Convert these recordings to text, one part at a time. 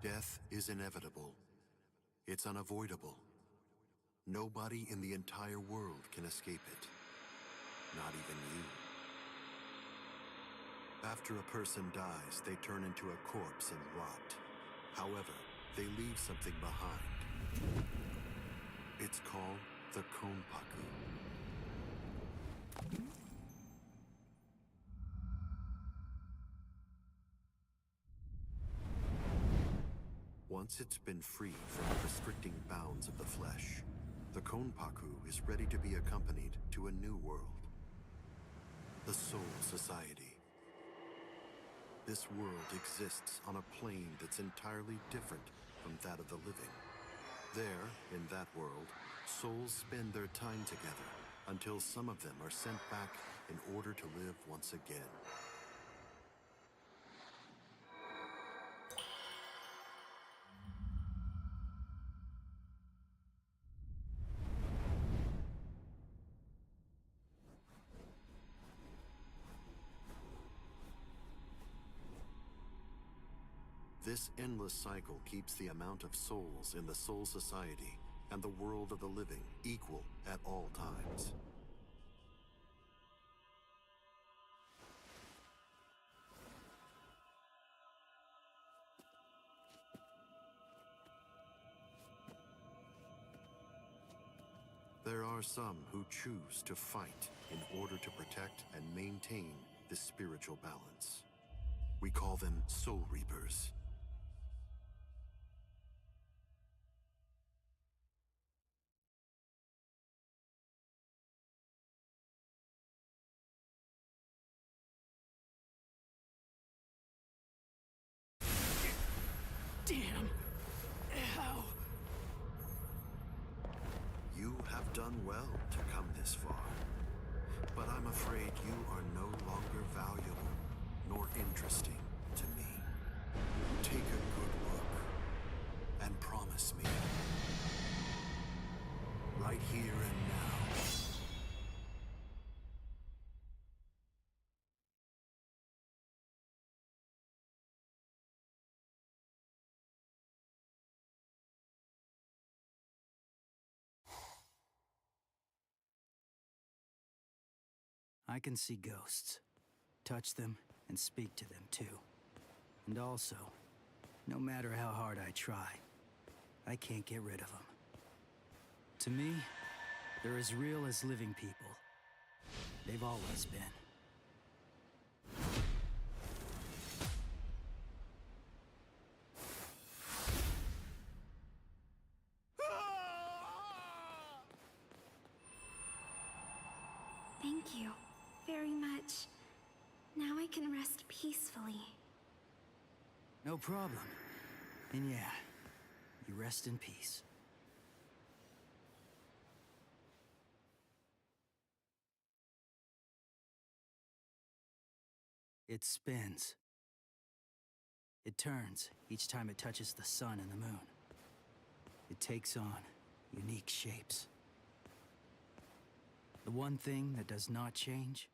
Death is inevitable. It's unavoidable. Nobody in the entire world can escape it. Not even you. After a person dies, they turn into a corpse and rot. However, they leave something behind. It's called the Konpaku. Once it's been freed from the restricting bounds of the flesh, the Konpaku is ready to be accompanied to a new world. The Soul Society. This world exists on a plane that's entirely different from that of the living. There, in that world, souls spend their time together until some of them are sent back in order to live once again. This endless cycle keeps the amount of souls in the Soul Society and the world of the living equal at all times. There are some who choose to fight in order to protect and maintain this spiritual balance. We call them Soul Reapers. Damn! How? You have done well to come this far, but I'm afraid you are no longer valuable nor interesting to me. Take a good look and promise me, right here and now, I can see ghosts, touch them, and speak to them too. And also, no matter how hard I try, I can't get rid of them. To me, they're as real as living people. They've always been. Thank you very much. Now I can rest peacefully. No problem. And yeah, you rest in peace. It spins. It turns each time it touches the sun and the moon. It takes on unique shapes. The one thing that does not change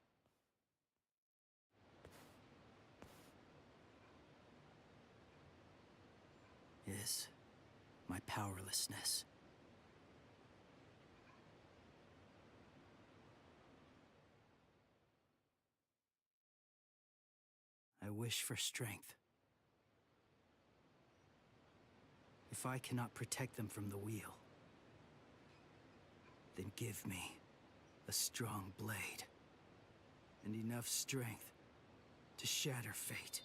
is my powerlessness. I wish for strength. If I cannot protect them from the wheel, then give me a strong blade and enough strength to shatter fate.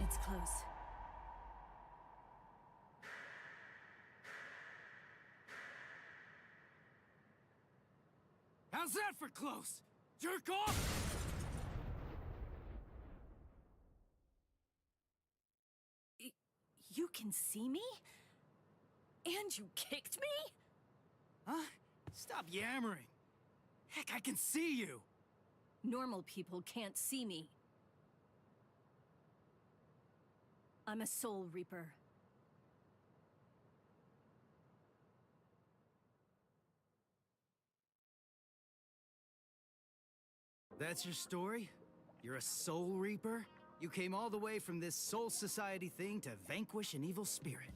It's close. How's that for close? Jerk off? You can see me? And you kicked me? Huh? Stop yammering. Heck, I can see you. Normal people can't see me. I'm a Soul Reaper. That's your story? You're a Soul Reaper? You came all the way from this Soul Society thing to vanquish an evil spirit.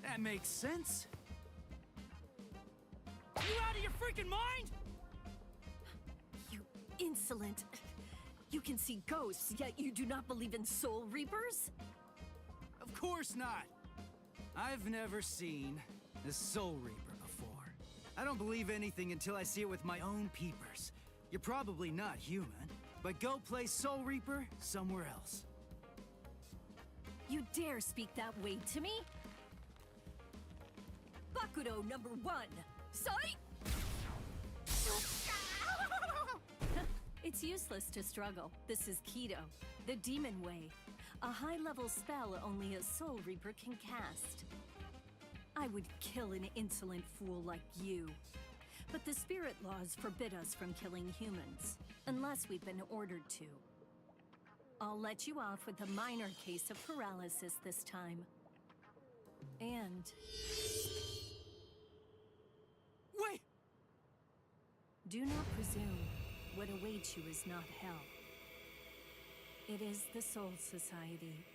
That makes sense. You out of your freaking mind? You insolent. You can see ghosts, yet you do not believe in Soul Reapers? Of course not. I've never seen a Soul Reaper before. I don't believe anything until I see it with my own peepers. You're probably not human, but go play Soul Reaper somewhere else. You dare speak that way to me? Bakudo number 1. Sight! It's useless to struggle. This is Kido, the demon way. A high-level spell only a Soul Reaper can cast. I would kill an insolent fool like you. But the spirit laws forbid us from killing humans, unless we've been ordered to. I'll let you off with a minor case of paralysis this time. And... Wait! do not presume what awaits you is not hell. It is the Soul Society.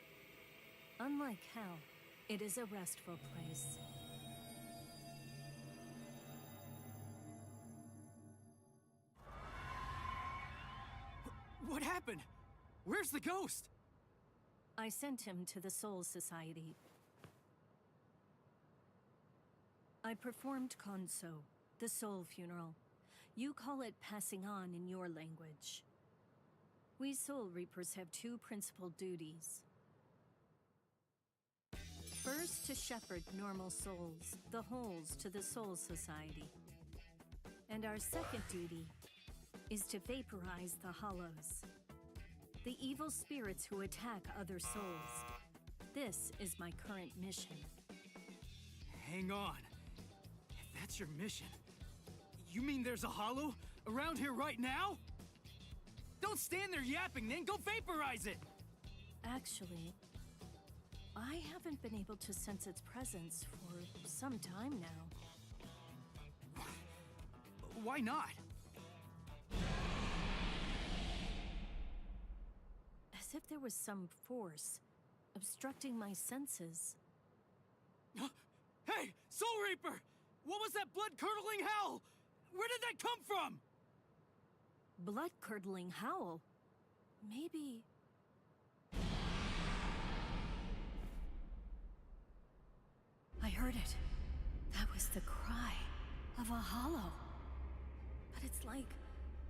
Unlike hell, it is a restful place. What happened? Where's the ghost? I sent him to the Soul Society. I performed Konso, the soul funeral. You call it passing on in your language. We Soul Reapers have 2 principal duties. First, to shepherd normal souls, the holes, to the Soul Society. And our second duty is to vaporize the hollows, the evil spirits who attack other souls. This is my current mission. Hang on. If that's your mission, you mean there's a hollow around here right now? Don't stand there yapping, then go vaporize it! Actually, I haven't been able to sense its presence for some time now. Why not? As if there was some force obstructing my senses. Hey, Soul Reaper! What was that blood-curdling howl? Where did that come from? Blood-curdling howl? Maybe... I heard it. That was the cry of a hollow. But it's like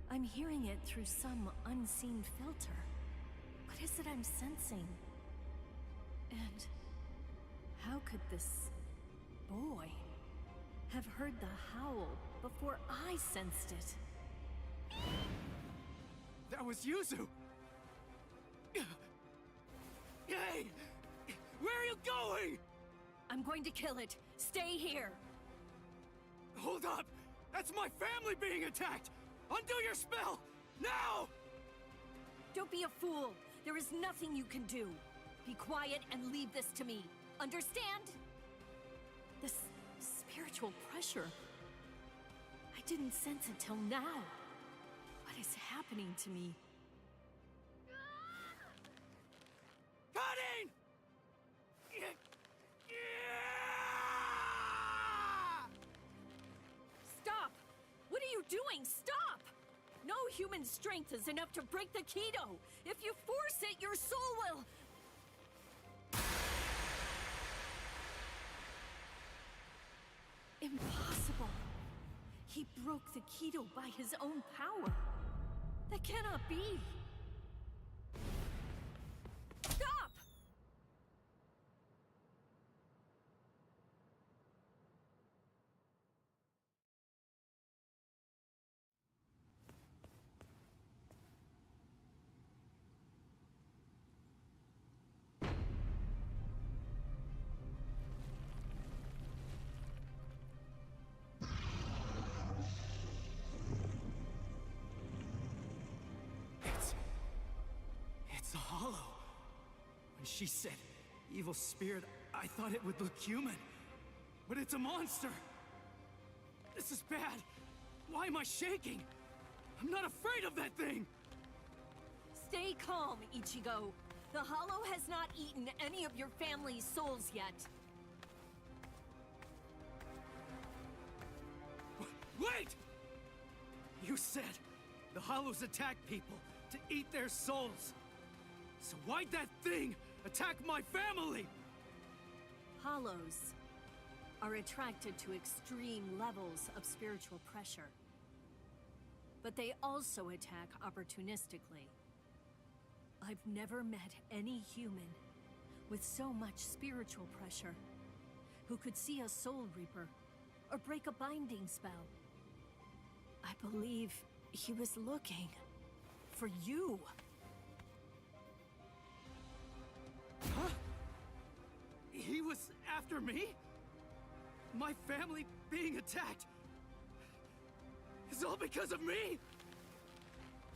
I'm hearing it through some unseen filter. What is it I'm sensing? And how could this boy have heard the howl before I sensed it? That was Yuzu! Hey! Where are you going? I'm going to kill it. Stay here. Hold up! That's my family being attacked! Undo your spell! Now! Don't be a fool. There is nothing you can do. Be quiet and leave this to me. Understand? This spiritual pressure, I didn't sense until now. What is happening to me? Cutting! Stop! What are you doing? Stop! No human strength is enough to break the Kido. If you force it, your soul will... Impossible. He broke the Kido by his own power. That cannot be. She said, evil spirit. I thought it would look human. But it's a monster! This is bad! Why am I shaking? I'm not afraid of that thing! Stay calm, Ichigo. The Hollow has not eaten any of your family's souls yet. Wait! You said the Hollows attack people to eat their souls. So why'd that thing attack my family? Hollows are attracted to extreme levels of spiritual pressure. But they also attack opportunistically. I've never met any human with so much spiritual pressure who could see a Soul Reaper or break a binding spell. I believe he was looking for you. Huh? He was after me? My family being attacked is all because of me?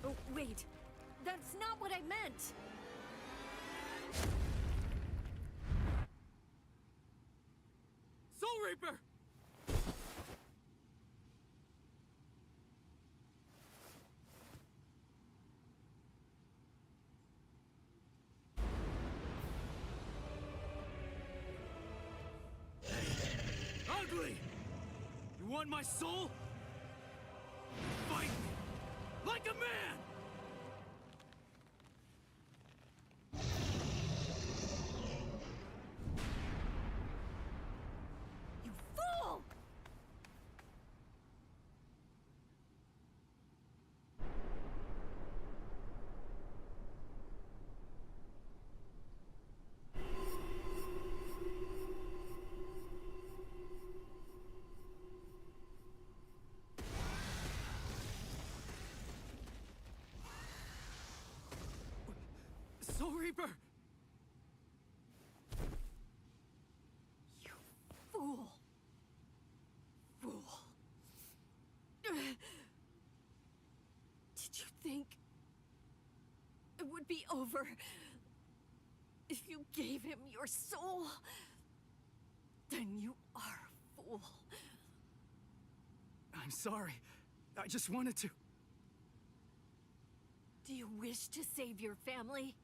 Oh, wait. That's not what I meant! Soul Reaper! Ugly! You want my soul? Fight me! Like a man! You fool! Soul Reaper! You fool. Fool. Did you think it would be over if you gave him your soul? Then you are a fool. I'm sorry. I just wanted to. Do you wish to save your family?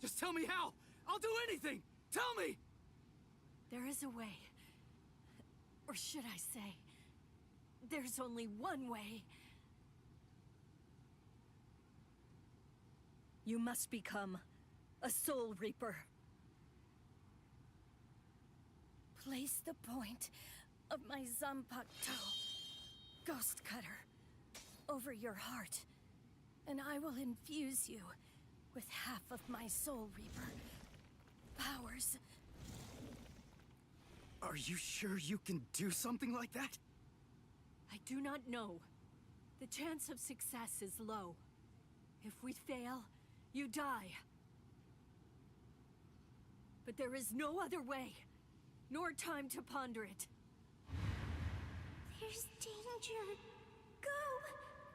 Just tell me how! I'll do anything! Tell me! There is a way. Or should I say, there's only one way. You must become a Soul Reaper. Place the point of my Zanpakuto, Ghost Cutter, over your heart, and I will infuse you with half of my Soul Reaper powers. Are you sure you can do something like that? I do not know. The chance of success is low. If we fail, you die. But there is no other way, nor time to ponder it. There's danger. Go!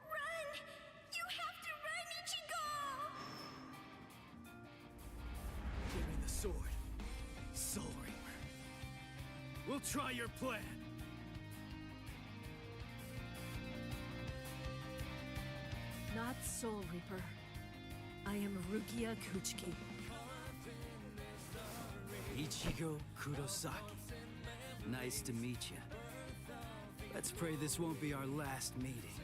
Run! You have to run, Ichigo! Give me the sword, Soul Reaper. We'll try your plan. Not Soul Reaper. I am Rukia Kuchiki. Ichigo Kurosaki. Nice to meet you. Let's pray this won't be our last meeting.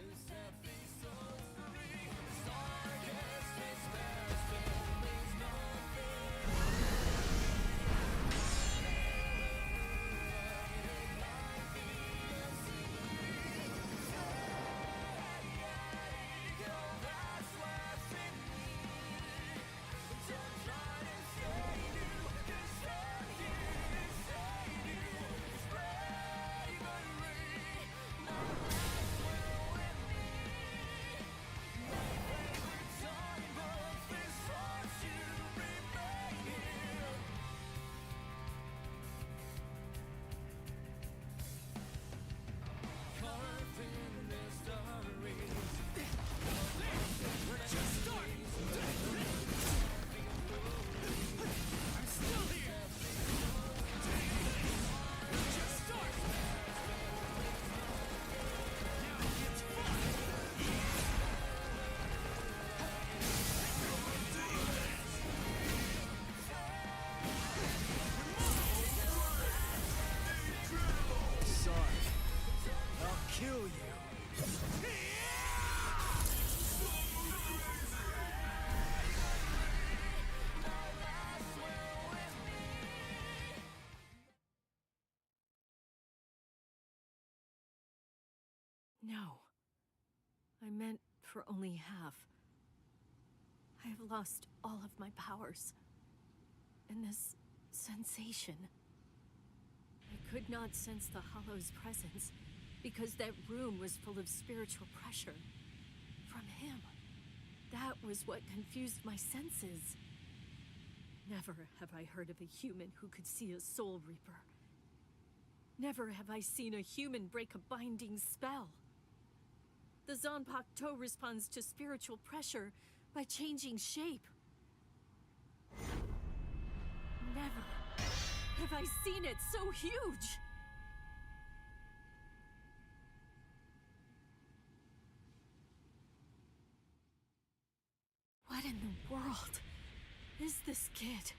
No. I meant for only half. I have lost all of my powers. And this sensation. I could not sense the Hollow's presence because that room was full of spiritual pressure. From him. That was what confused my senses. Never have I heard of a human who could see a Soul Reaper. Never have I seen a human break a binding spell. The Zanpakuto responds to spiritual pressure by changing shape. Never have I seen it so huge! What in the world is this kid?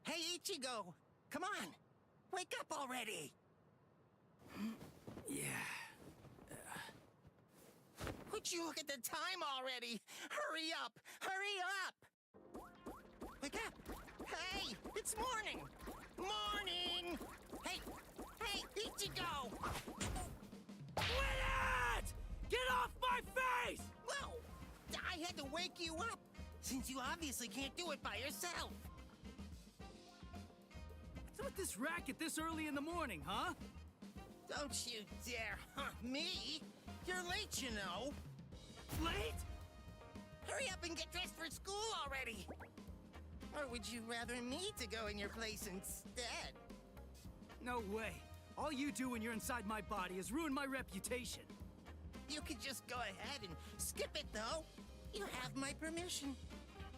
Hey, Ichigo! Come on! Wake up already! Yeah. Would you look at the time already? Hurry up! Hurry up! Wake up! Hey! It's morning! Morning! Hey! Hey, Ichigo! Quit it! Get off my face! Whoa! I had to wake you up, since you obviously can't do it by yourself. What's with this racket this early in the morning, huh? Don't you dare hunt me! You're late, you know! Late? Hurry up and get dressed for school already! Or would you rather me to go in your place instead? No way. All you do when you're inside my body is ruin my reputation. You could just go ahead and skip it, though. You have my permission.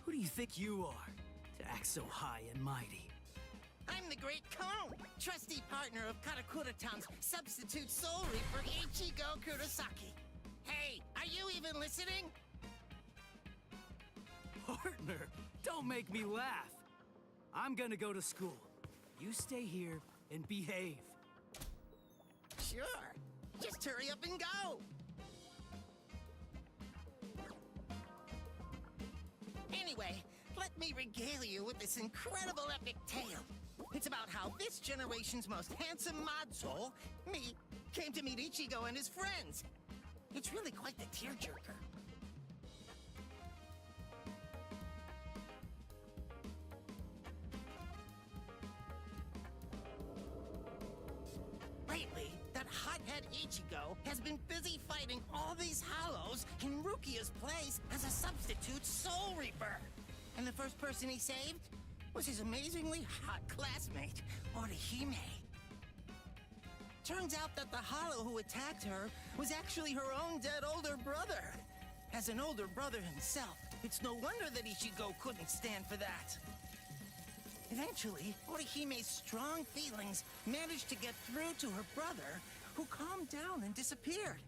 Who do you think you are, to act so high and mighty? I'm the Great Kone, trusty partner of Karakura Town's substitute Soul Reaper Ichigo Kurosaki. Hey, are you even listening? Partner, don't make me laugh. I'm gonna go to school. You stay here and behave. Sure. Just hurry up and go. Anyway, let me regale you with this incredible epic tale. It's about how this generation's most handsome mod soul, me, came to meet Ichigo and his friends. It's really quite the tearjerker. Lately, that hothead Ichigo has been busy fighting all these Hollows in Rukia's place as a substitute Soul Reaper. And the first person he saved was his amazingly hot classmate, Orihime. Turns out that the Hollow who attacked her was actually her own dead older brother. As an older brother himself, it's no wonder that Ichigo couldn't stand for that. Eventually, Orihime's strong feelings managed to get through to her brother, who calmed down and disappeared.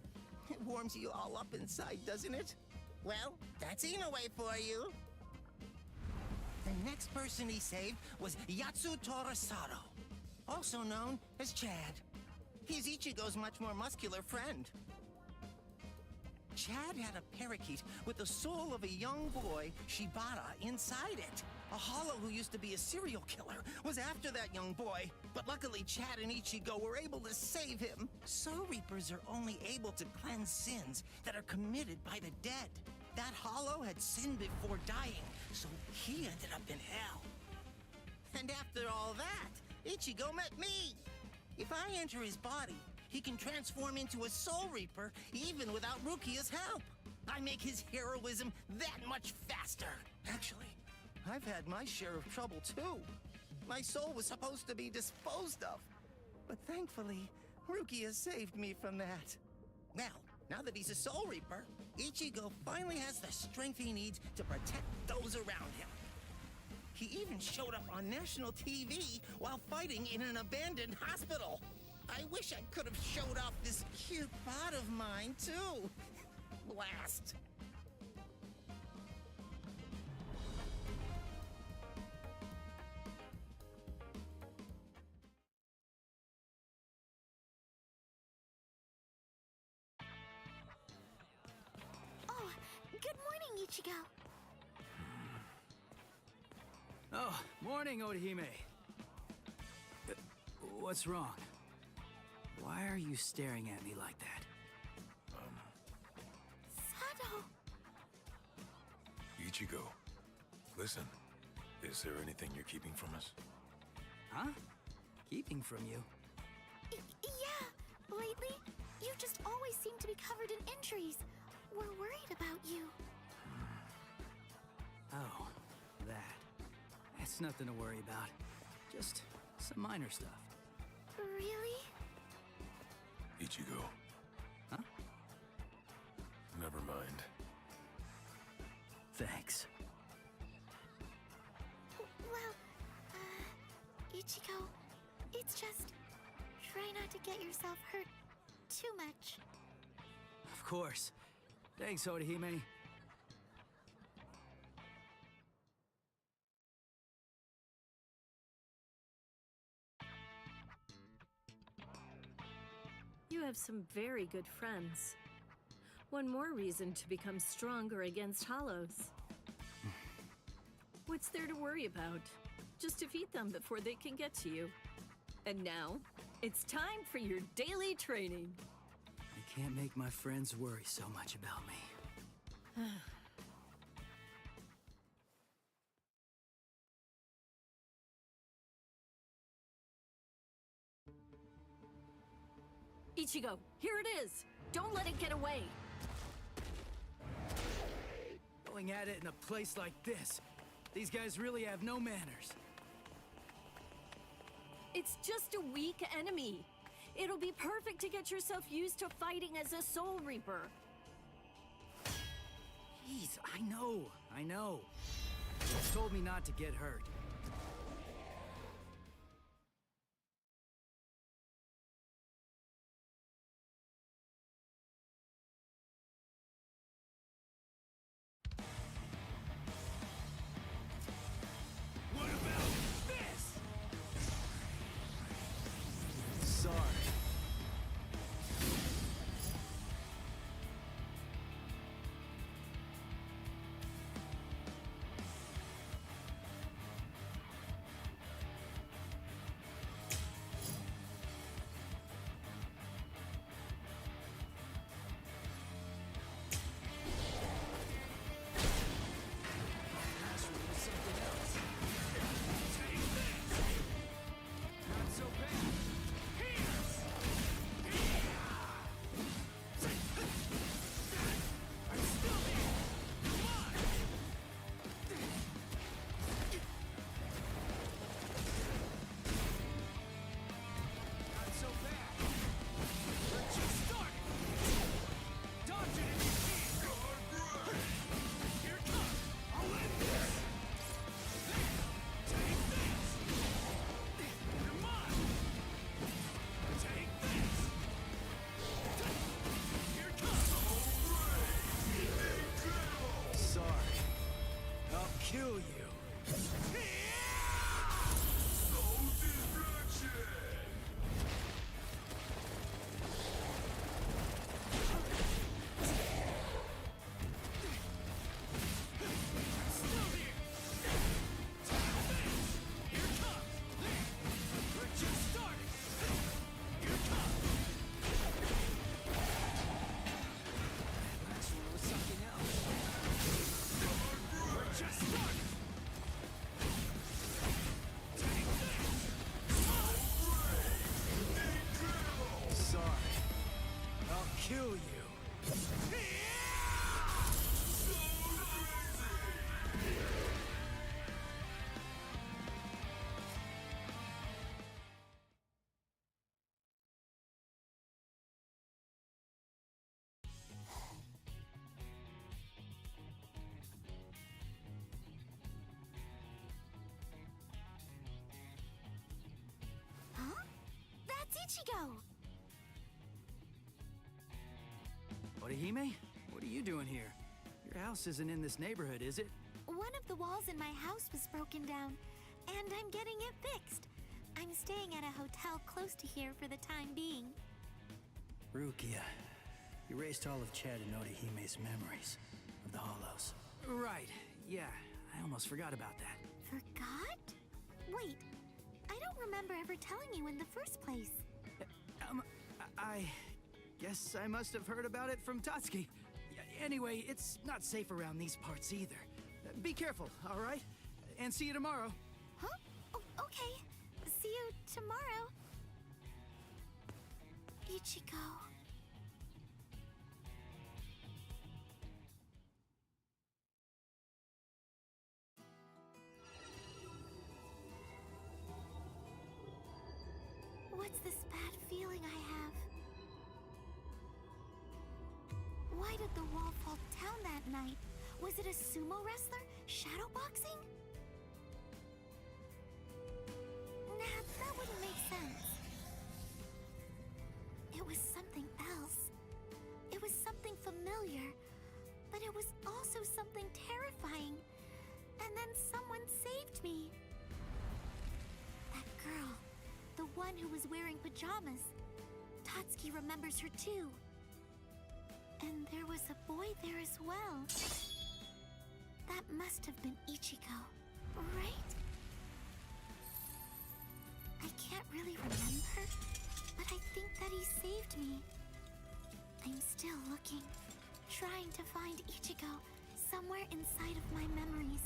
It warms you all up inside, doesn't it? Well, that's Inoue for you. The next person he saved was Yatsu Torasaro, also known as Chad. He's Ichigo's much more muscular friend. Chad had a parakeet with the soul of a young boy, Shibata, inside it. A hollow who used to be a serial killer was after that young boy, but luckily Chad and Ichigo were able to save him. Soul Reapers are only able to cleanse sins that are committed by the dead. That hollow had sinned before dying, so he ended up in hell. And after all that, Ichigo met me. If I enter his body, he can transform into a Soul Reaper even without Rukia's help. I make his heroism that much faster. Actually, I've had my share of trouble too. My soul was supposed to be disposed of. But thankfully, Rukia saved me from that. Now that he's a Soul Reaper, Ichigo finally has the strength he needs to protect those around him. He even showed up on national TV while fighting in an abandoned hospital. I wish I could have showed off this cute bod of mine, too. Blast. Oh, good morning, Ichigo. Oh, morning, Orihime. What's wrong? Why are you staring at me like that? Sado. Ichigo, listen. Is there anything you're keeping from us? Huh? Keeping from you? Yeah, lately, you just always seem to be covered in injuries. We're worried about you. Oh, that. That's nothing to worry about. Just some minor stuff. Really? Ichigo. Huh? Never mind. Thanks. Well, Ichigo, it's just... try not to get yourself hurt too much. Of course. Thanks, Orihime. You have some very good friends. One more reason to become stronger against hollows. What's there to worry about? Just defeat them before they can get to you. And now, it's time for your daily training. I can't make my friends worry so much about me. Ichigo, here it is! Don't let it get away! Going at it in a place like this. These guys really have no manners. It's just a weak enemy. It'll be perfect to get yourself used to fighting as a Soul Reaper. Jeez, I know. You told me not to get hurt. What about this? Sorry. Not so bad. I'm still here! Come on! Not so bad. We're just starting! Dodge it if you can! Here it comes! I'll end this! Take this! Come on! Take this! Here it comes! Sorry. I'll kill you. Ichigo! Orihime? What are you doing here? Your house isn't in this neighborhood, is it? One of the walls in my house was broken down, and I'm getting it fixed. I'm staying at a hotel close to here for the time being. Rukia, you erased all of Chad and Orihime's memories of the Hollows. Right, yeah, I almost forgot about that. Forgot? Wait, I don't remember ever telling you in the first place. I guess I must have heard about it from Tatsuki. Anyway, it's not safe around these parts either. Be careful, all right? And see you tomorrow. Huh? Oh, okay. See you tomorrow. Ichigo. What's this bad feeling I have? Why did the wall fall down that night? Was it a sumo wrestler? Shadowboxing? Nah, that wouldn't make sense. It was something else. It was something familiar, but it was also something terrifying. And then someone saved me. That girl, the one who was wearing pajamas. Tatsuki remembers her too. And there was a boy there as well. That must have been Ichigo, right? I can't really remember, but I think that he saved me. I'm still looking, trying to find Ichigo somewhere inside of my memories.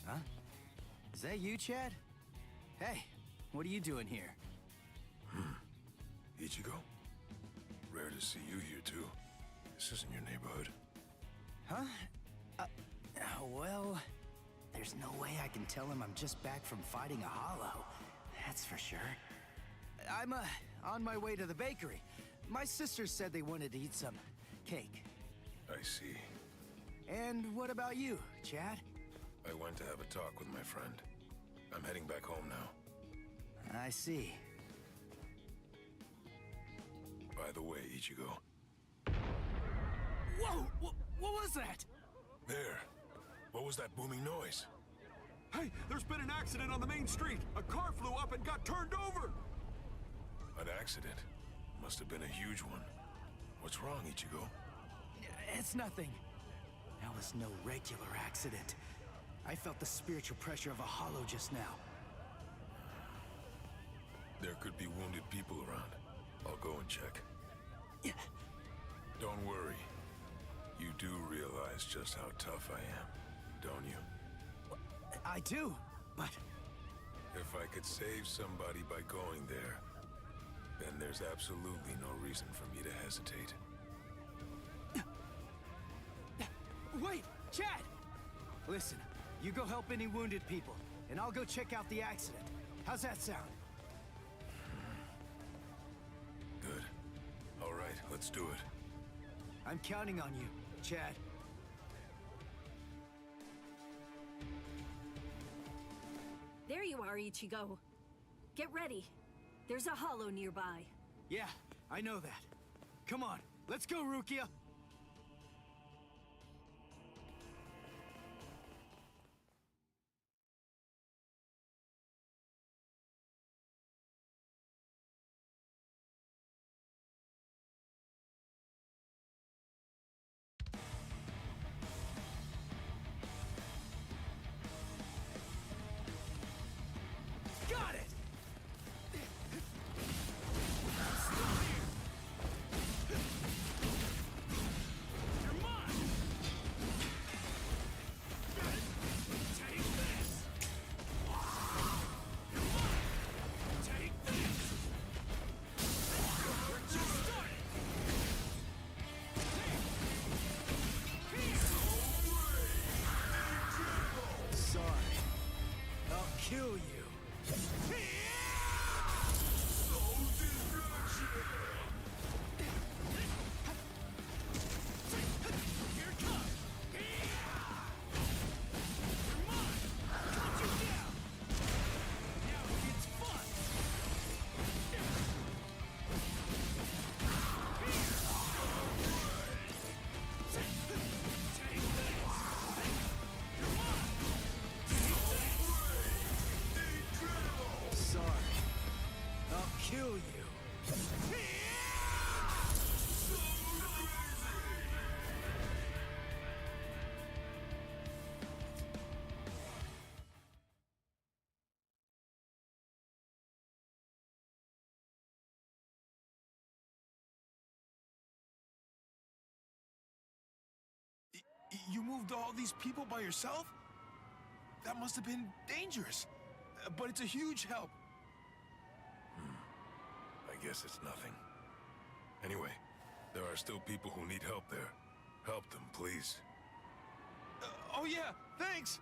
Huh? Is that you, Chad? Hey, what are you doing here? Ichigo? Rare to see you here, too. This isn't your neighborhood. Huh? Well, there's no way I can tell him I'm just back from fighting a hollow. That's for sure. I'm, on my way to the bakery. My sisters said they wanted to eat some cake. I see. And what about you, Chad? I went to have a talk with my friend. I'm heading back home now. I see. By the way, Ichigo. Whoa! What was that? There. What was that booming noise? Hey, there's been an accident on the main street. A car flew up and got turned over. An accident? Must have been a huge one. What's wrong, Ichigo? It's nothing. That was no regular accident. I felt the spiritual pressure of a hollow just now. There could be wounded people around. I'll go and check. Yeah. Don't worry. You do realize just how tough I am, don't you? I do, but... If I could save somebody by going there, then there's absolutely no reason for me to hesitate. Wait, Chad! Listen, you go help any wounded people, and I'll go check out the accident. How's that sound? Good. All right, let's do it. I'm counting on you, Chad. There you are, Ichigo. Get ready. There's a hollow nearby. Yeah, I know that. Come on, let's go, Rukia! Got it! You're mine! Take this! You're mine! Take this! We're just starting! Sorry. I'll kill you. Here it comes! You're mine! Cut you down! Now it's fun! Take this! You're mine! Take this! Sorry. I'll kill you. You moved all these people by yourself? That must have been dangerous. But it's a huge help. I guess it's nothing. Anyway, there are still people who need help there. Help them, please. Oh yeah, thanks!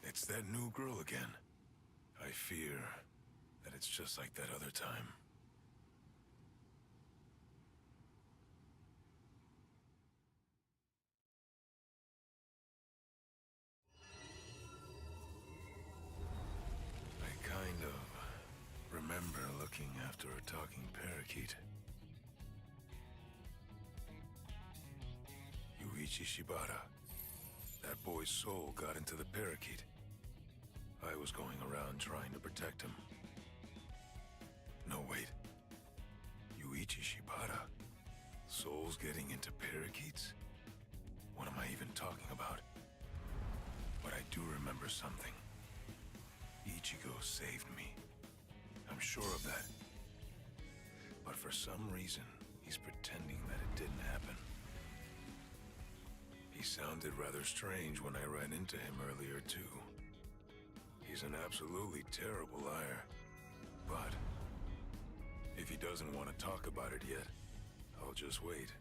It's that new girl again. I fear that it's just like that other time. I kind of remember looking after a talking parakeet. Yuichi Shibata. That boy's soul got into the parakeet. I was going around trying to protect him. No, wait. Yuichi Shibata? Souls getting into parakeets? What am I even talking about? But I do remember something. Ichigo saved me. I'm sure of that. But for some reason, he's pretending that it didn't happen. He sounded rather strange when I ran into him earlier, too. He's an absolutely terrible liar. But if he doesn't want to talk about it yet, I'll just wait.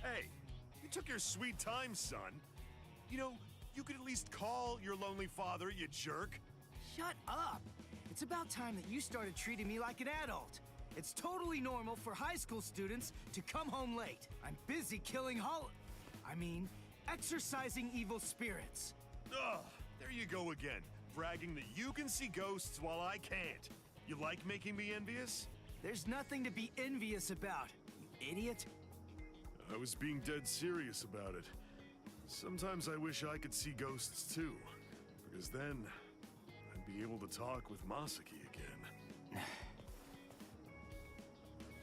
Hey, you took your sweet time, son. You know, you could at least call your lonely father, you jerk. Shut up! It's about time that you started treating me like an adult. It's totally normal for high school students to come home late. I'm busy killing exorcising evil spirits. Ugh, there you go again, bragging that you can see ghosts while I can't. You like making me envious? There's nothing to be envious about, you idiot. I was being dead serious about it. Sometimes I wish I could see ghosts too, because then I'd be able to talk with Masaki again.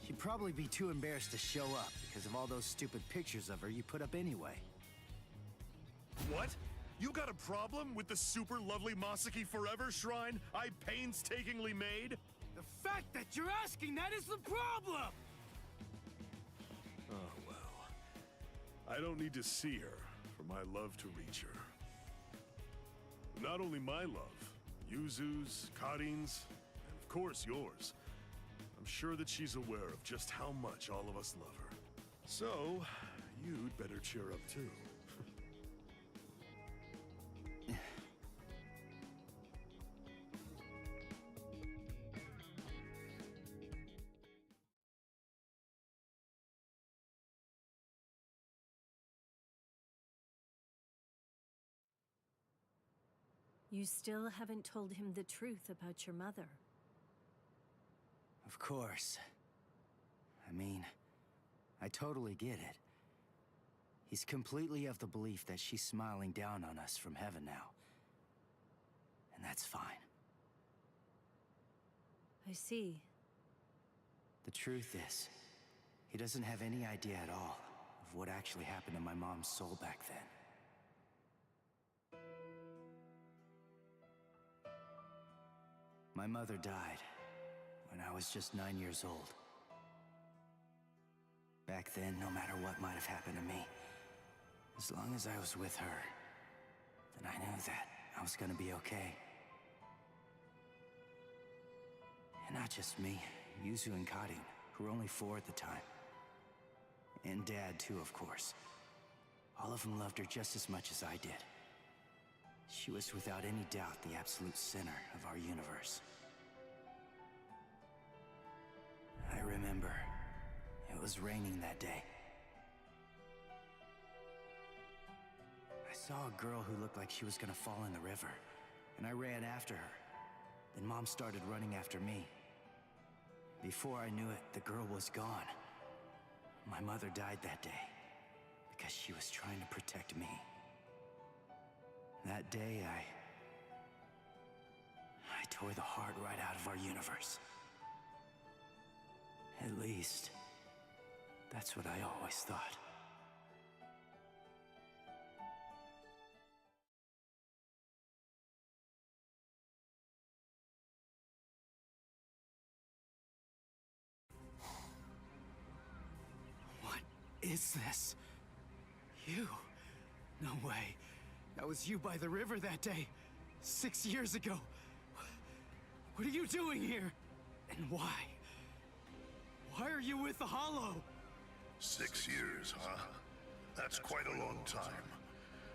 She'd probably be too embarrassed to show up because of all those stupid pictures of her you put up anyway. What? You got a problem with the super lovely Masaki Forever shrine I painstakingly made? The fact that you're asking that is the problem! Oh, well. I don't need to see her for my love to reach her. Not only my love, Yuzu's, Karin's, and of course yours. I'm sure that she's aware of just how much all of us love her. So, you'd better cheer up too. You still haven't told him the truth about your mother. Of course. I mean, I totally get it. He's completely of the belief that she's smiling down on us from heaven now. And that's fine. I see. The truth is, he doesn't have any idea at all of what actually happened to my mom's soul back then. My mother died when I was just 9 years old. Back then, no matter what might have happened to me, as long as I was with her, then I knew that I was gonna be okay. And not just me, Yuzu and Karin, who were only 4 at the time. And Dad, too, of course. All of them loved her just as much as I did. She was without any doubt the absolute center of our universe. I remember it was raining that day. I saw a girl who looked like she was gonna fall in the river, and I ran after her. Then Mom started running after me. Before I knew it, the girl was gone. My mother died that day because she was trying to protect me. That day, I tore the heart right out of our universe. At least, that's what I always thought. What is this? You? No way. That was you by the river that day, 6 years ago. What are you doing here? And why? Why are you with the Hollow? 6 years, huh? That's quite a long time.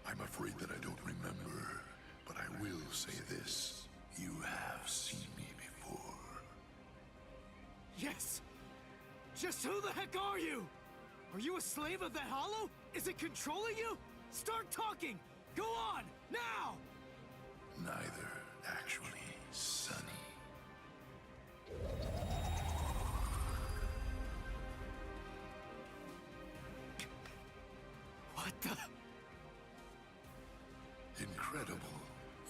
I'm afraid that I don't remember, but I will say this. You have seen me before. Yes! Just who the heck are you? Are you a slave of that Hollow? Is it controlling you? Start talking! Go on, now! Neither, actually, Sonny. What the? Incredible.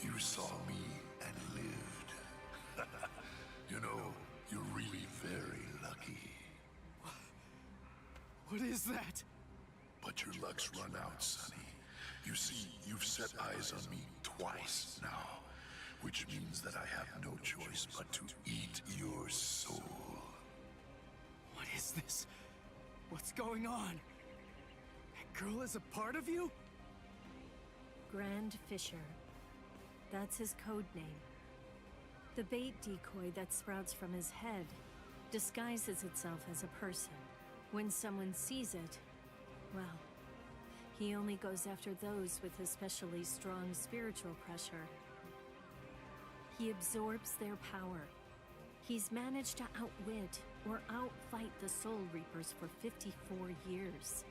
You saw me and lived. You know, you're really very lucky. What is that? But your luck's run out, Sonny. You see, you've set eyes on me twice now, which means that I have no choice but to eat your soul. What is this? What's going on? That girl is a part of you? Grand Fisher. That's his code name. The bait decoy that sprouts from his head disguises itself as a person. When someone sees it, well, he only goes after those with especially strong spiritual pressure. He absorbs their power. He's managed to outwit or outfight the Soul Reapers for 54 years.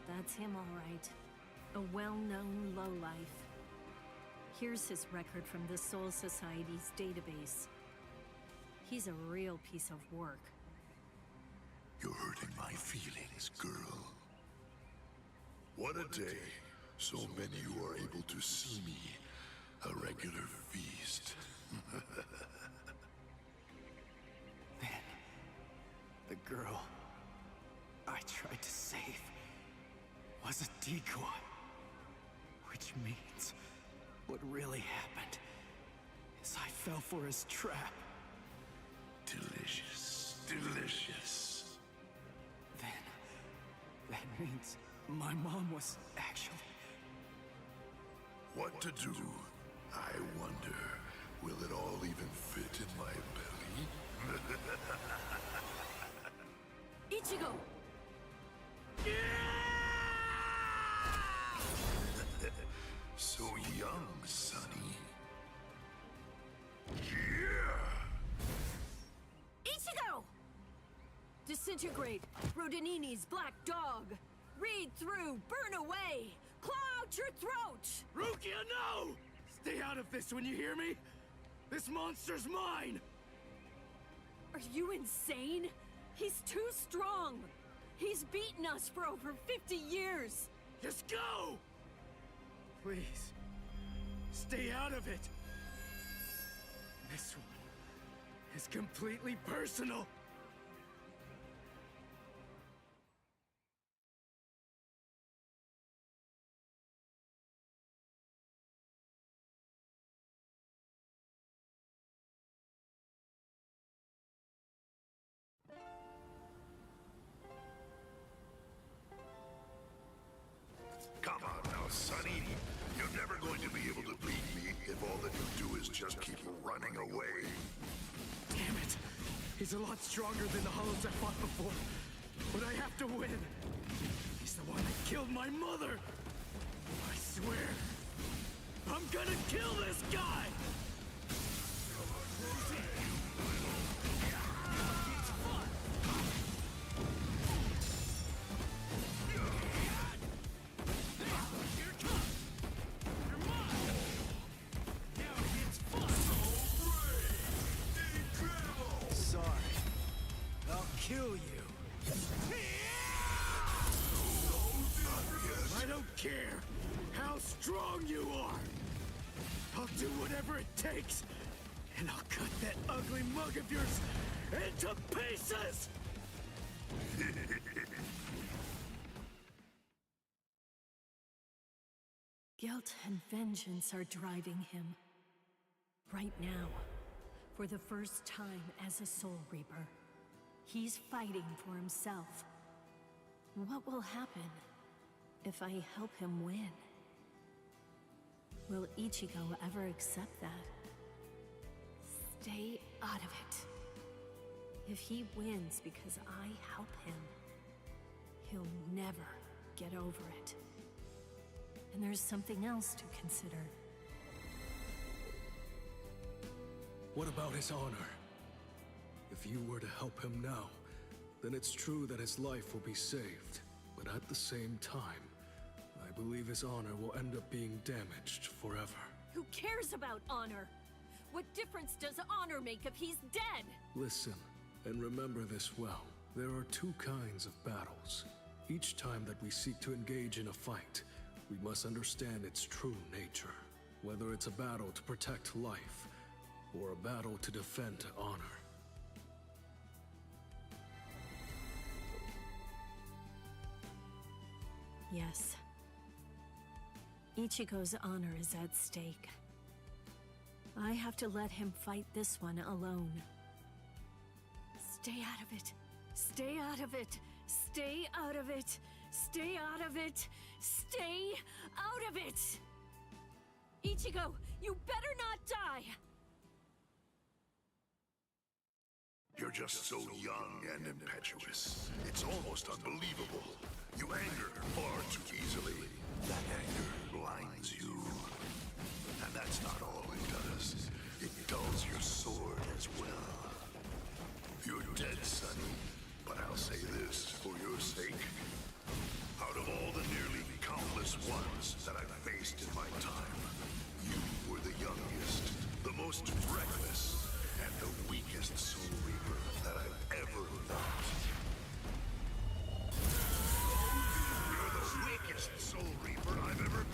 That's him, all right. A well-known lowlife. Here's his record from the Soul Society's database. He's a real piece of work. You're hurting my feelings, girl. What a day So many who are able to see me, a regular feast. Then, the girl I tried to save was a decoy. Which means what really happened is I fell for his trap. Delicious, delicious. Then, that means my mom was actually... What to do? I wonder, will it all even fit in my belly? Ichigo! So young, Sonny. Yeah! Ichigo! Disintegrate, Rodinini's black dog. Read through, burn away, claw out your throat! Rukia, no! Stay out of this when you hear me! This monster's mine! Are you insane? He's too strong. He's beaten us for over 50 years. Just go! Please, stay out of it. This one is completely personal. Come on now, Sonny. You're never going to be able to beat me if all that you do is just keep running away. Damn it. He's a lot stronger than the Hollows I fought before. But I have to win. He's the one that killed my mother. I swear, I'm gonna kill this guy! Kill you. I don't care how strong you are. I'll do whatever it takes, and I'll cut that ugly mug of yours into pieces! Guilt and vengeance are driving him. Right now, for the first time as a Soul Reaper, he's fighting for himself. What will happen if I help him win? Will Ichigo ever accept that? Stay out of it. If he wins because I help him, he'll never get over it. And there's something else to consider. What about his honor? If you were to help him now, then it's true that his life will be saved. But at the same time, I believe his honor will end up being damaged forever. Who cares about honor? What difference does honor make if he's dead? Listen, and remember this well. There are two kinds of battles. Each time that we seek to engage in a fight, we must understand its true nature. Whether it's a battle to protect life, or a battle to defend honor. Yes. Ichigo's honor is at stake. I have to let him fight this one alone. Stay out of it. Stay out of it. Stay out of it. Stay out of it. Stay out of it! Ichigo, you better not die! You're just so young and impetuous. It's almost unbelievable. You anger far too easily. That anger blinds you. And that's not all it does. It dulls your sword as well. You're dead, Sonny. But I'll say this for your sake. Out of all the nearly countless ones that I've faced in my time, you were the youngest, the most reckless, and the weakest Soul Reaper that I've ever met. You're the weakest Soul Reaper I've ever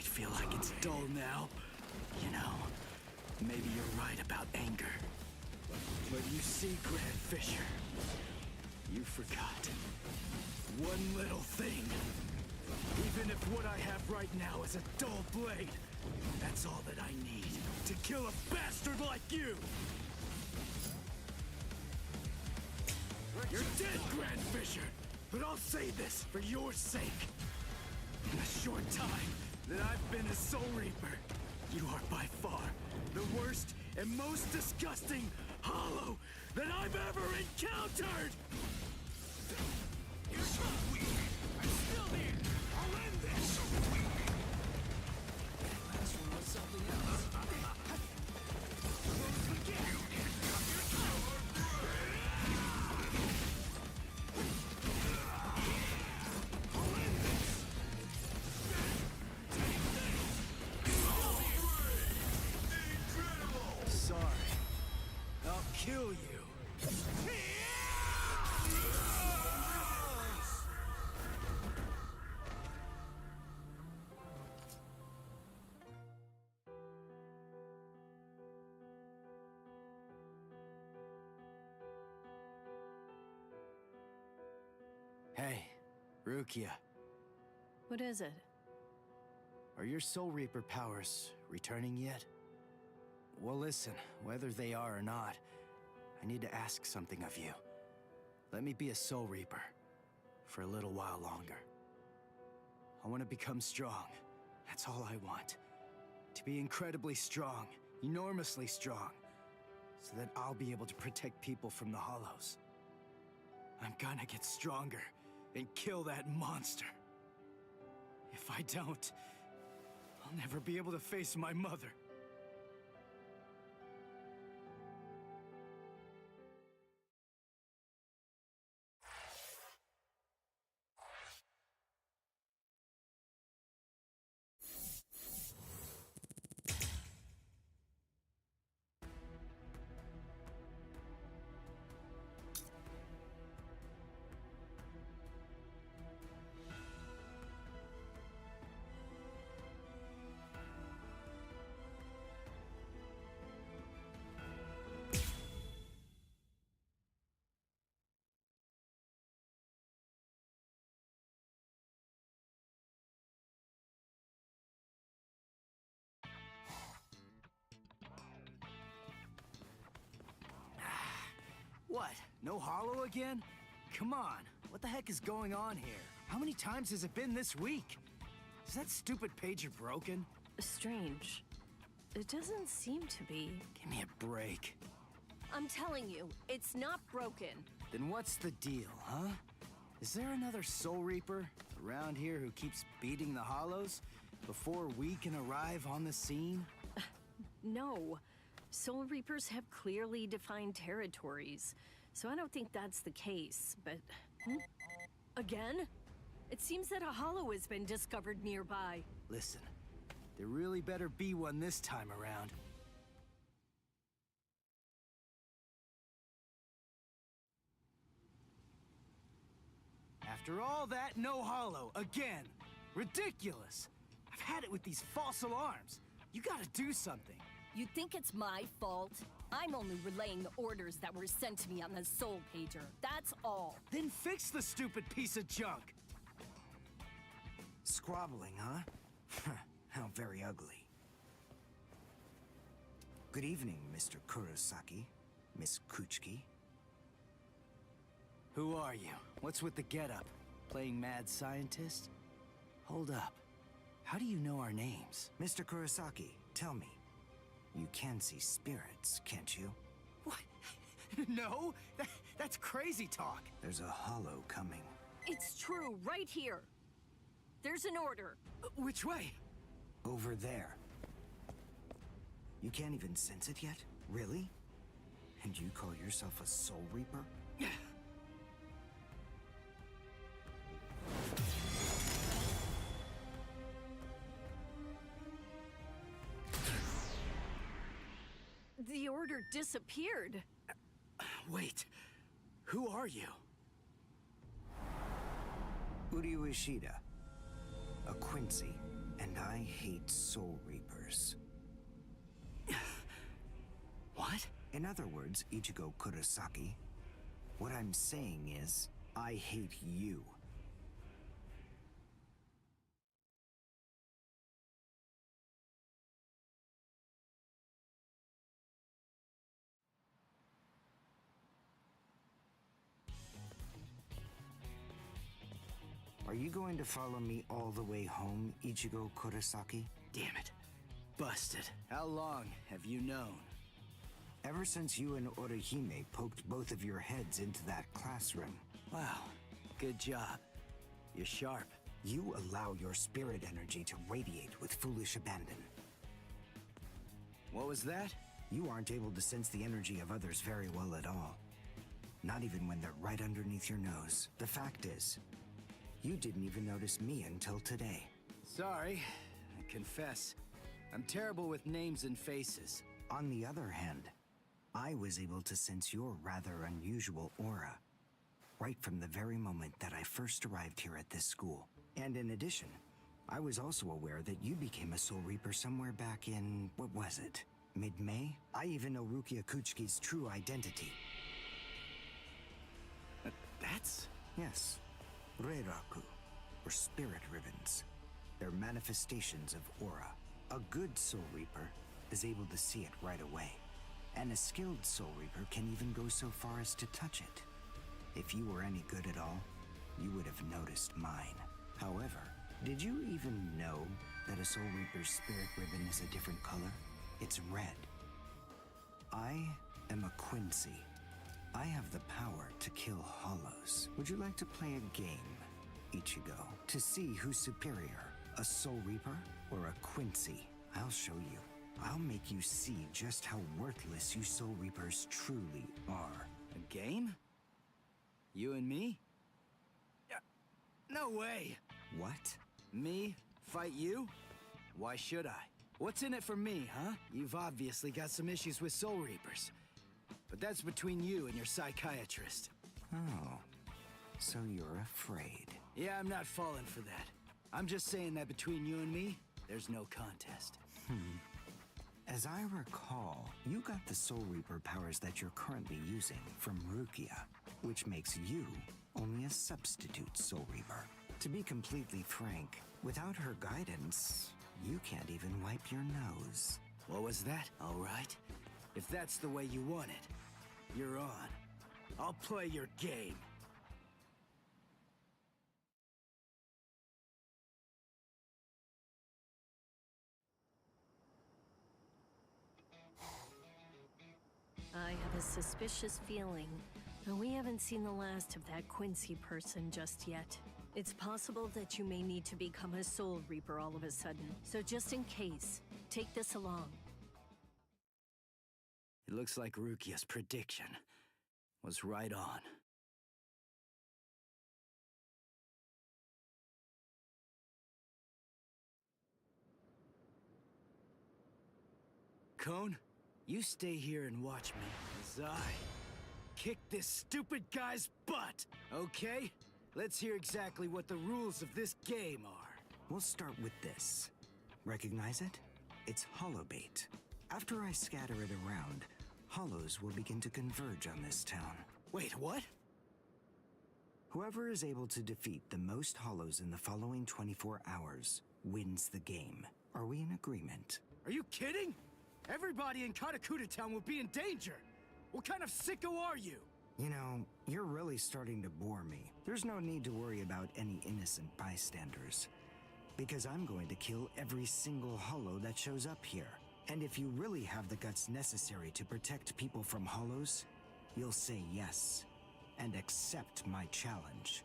feel like it's dull now. You know, maybe you're right about anger. But you see, Grand Fisher, you forgot one little thing. Even if what I have right now is a dull blade, that's all that I need to kill a bastard like you! You're dead, Grand Fisher! But I'll say this for your sake. In the short time that I've been a Soul Reaper, you are by far the worst and most disgusting Hollow that I've ever encountered! You're so weak! I'm still here! I'll end this! So weak! That last one was something else. Close the gap! You can cut your throat! I'll end this! Take this! Incredible! Sorry. I'll kill you. Hey, Rukia. What is it? Are your Soul Reaper powers returning yet? Well, listen, whether they are or not, I need to ask something of you. Let me be a Soul Reaper for a little while longer. I want to become strong. That's all I want. To be incredibly strong, enormously strong, so that I'll be able to protect people from the Hollows. I'm gonna get stronger and kill that monster. If I don't, I'll never be able to face my mother. What? No Hollow again? Come on, what the heck is going on here? How many times has it been this week? Is that stupid pager broken? Strange. It doesn't seem to be. Give me a break. I'm telling you, it's not broken. Then what's the deal, huh? Is there another Soul Reaper around here who keeps beating the Hollows before we can arrive on the scene? No. Soul Reapers have clearly defined territories, so I don't think that's the case, but... Again? It seems that a Hollow has been discovered nearby. Listen, there really better be one this time around. After all that, no Hollow, again. Ridiculous. I've had it with these false alarms. You gotta do something. You think it's my fault? I'm only relaying the orders that were sent to me on the Soul Pager. That's all. Then fix the stupid piece of junk. Squabbling, huh? How very ugly. Good evening, Mr. Kurosaki, Miss Kuchiki. Who are you? What's with the getup? Playing mad scientist? Hold up. How do you know our names? Mr. Kurosaki, tell me. You can see spirits, can't you? What? No? That's crazy talk. There's a Hollow coming. It's true, right here. There's an order. Which way? Over there. You can't even sense it yet? Really? And you call yourself a Soul Reaper? The order disappeared. Wait. Who are you? Uryu Ishida. A Quincy. And I hate Soul Reapers. What? In other words, Ichigo Kurosaki, what I'm saying is, I hate you. Are you going to follow me all the way home, Ichigo Kurosaki? Damn it. Busted. How long have you known? Ever since you and Orihime poked both of your heads into that classroom. Wow. Good job. You're sharp. You allow your spirit energy to radiate with foolish abandon. What was that? You aren't able to sense the energy of others very well at all. Not even when they're right underneath your nose. The fact is, you didn't even notice me until today. Sorry. I confess. I'm terrible with names and faces. On the other hand, I was able to sense your rather unusual aura right from the very moment that I first arrived here at this school. And in addition, I was also aware that you became a Soul Reaper somewhere back in, what was it? Mid-May? I even know Rukia Kuchiki's true identity. That's... Yes. Reiraku, or spirit ribbons. They're manifestations of aura. A good Soul Reaper is able to see it right away. And a skilled Soul Reaper can even go so far as to touch it. If you were any good at all, you would have noticed mine. However, did you even know that a Soul Reaper's spirit ribbon is a different color? It's red. I am a Quincy. I have the power to kill hollows. Would you like to play a game, Ichigo? To see who's superior, a Soul Reaper or a Quincy? I'll show you. I'll make you see just how worthless you Soul Reapers truly are. A game? You and me? No way! What? Me? Fight you? Why should I? What's in it for me, huh? You've obviously got some issues with Soul Reapers. But that's between you and your psychiatrist. Oh, so you're afraid. Yeah, I'm not falling for that. I'm just saying that between you and me, there's no contest. As I recall, you got the Soul Reaper powers that you're currently using from Rukia, which makes you only a substitute Soul Reaper. To be completely frank, without her guidance, you can't even wipe your nose. What was that? All right. If that's the way you want it, you're on. I'll play your game. I have a suspicious feeling, but we haven't seen the last of that Quincy person just yet. It's possible that you may need to become a Soul Reaper all of a sudden, so just in case, take this along. It looks like Rukia's prediction was right on. Cone, you stay here and watch me as I kick this stupid guy's butt, okay? Let's hear exactly what the rules of this game are. We'll start with this. Recognize it? It's holobait. After I scatter it around, hollows will begin to converge on this town. Wait, what? Whoever is able to defeat the most hollows in the following 24 hours wins the game. Are we in agreement? Are you kidding? Everybody in Katakuta Town will be in danger! What kind of sicko are you? You know, you're really starting to bore me. There's no need to worry about any innocent bystanders. Because I'm going to kill every single hollow that shows up here. And if you really have the guts necessary to protect people from hollows, you'll say yes, and accept my challenge.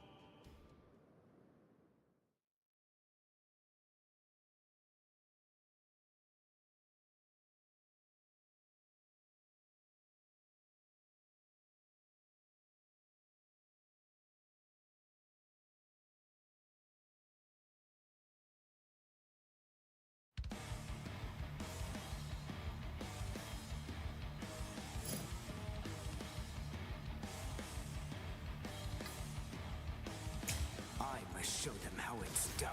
I must show them how it's done.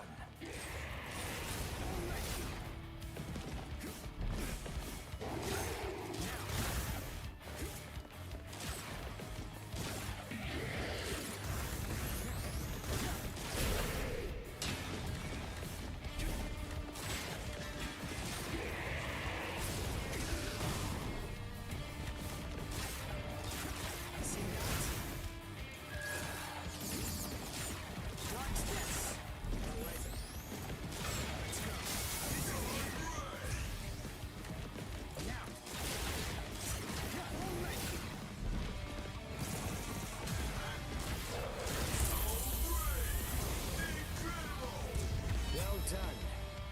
done,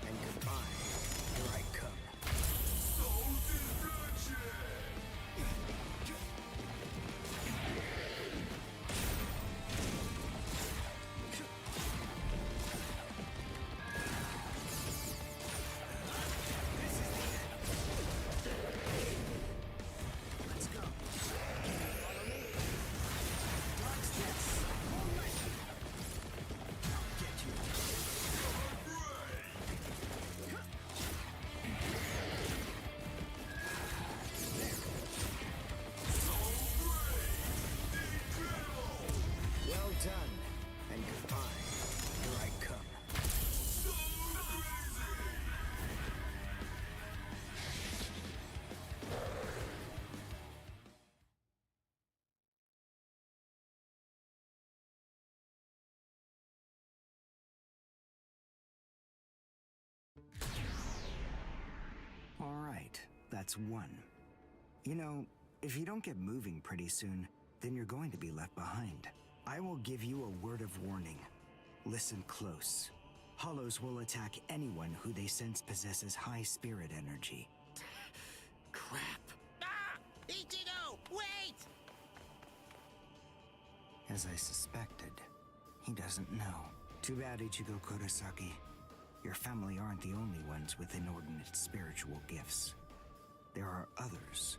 and goodbye. Here I come. Let's go. Follow me. Watch this. I'll get you. Well done, and goodbye. Here I come. All right, that's one. You know, if you don't get moving pretty soon, then you're going to be left behind. I will give you a word of warning. Listen close. Hollows will attack anyone who they sense possesses high spirit energy. Crap. Ah! Ichigo, wait! As I suspected, he doesn't know. Too bad, Ichigo Kurosaki. Your family aren't the only ones with inordinate spiritual gifts. There are others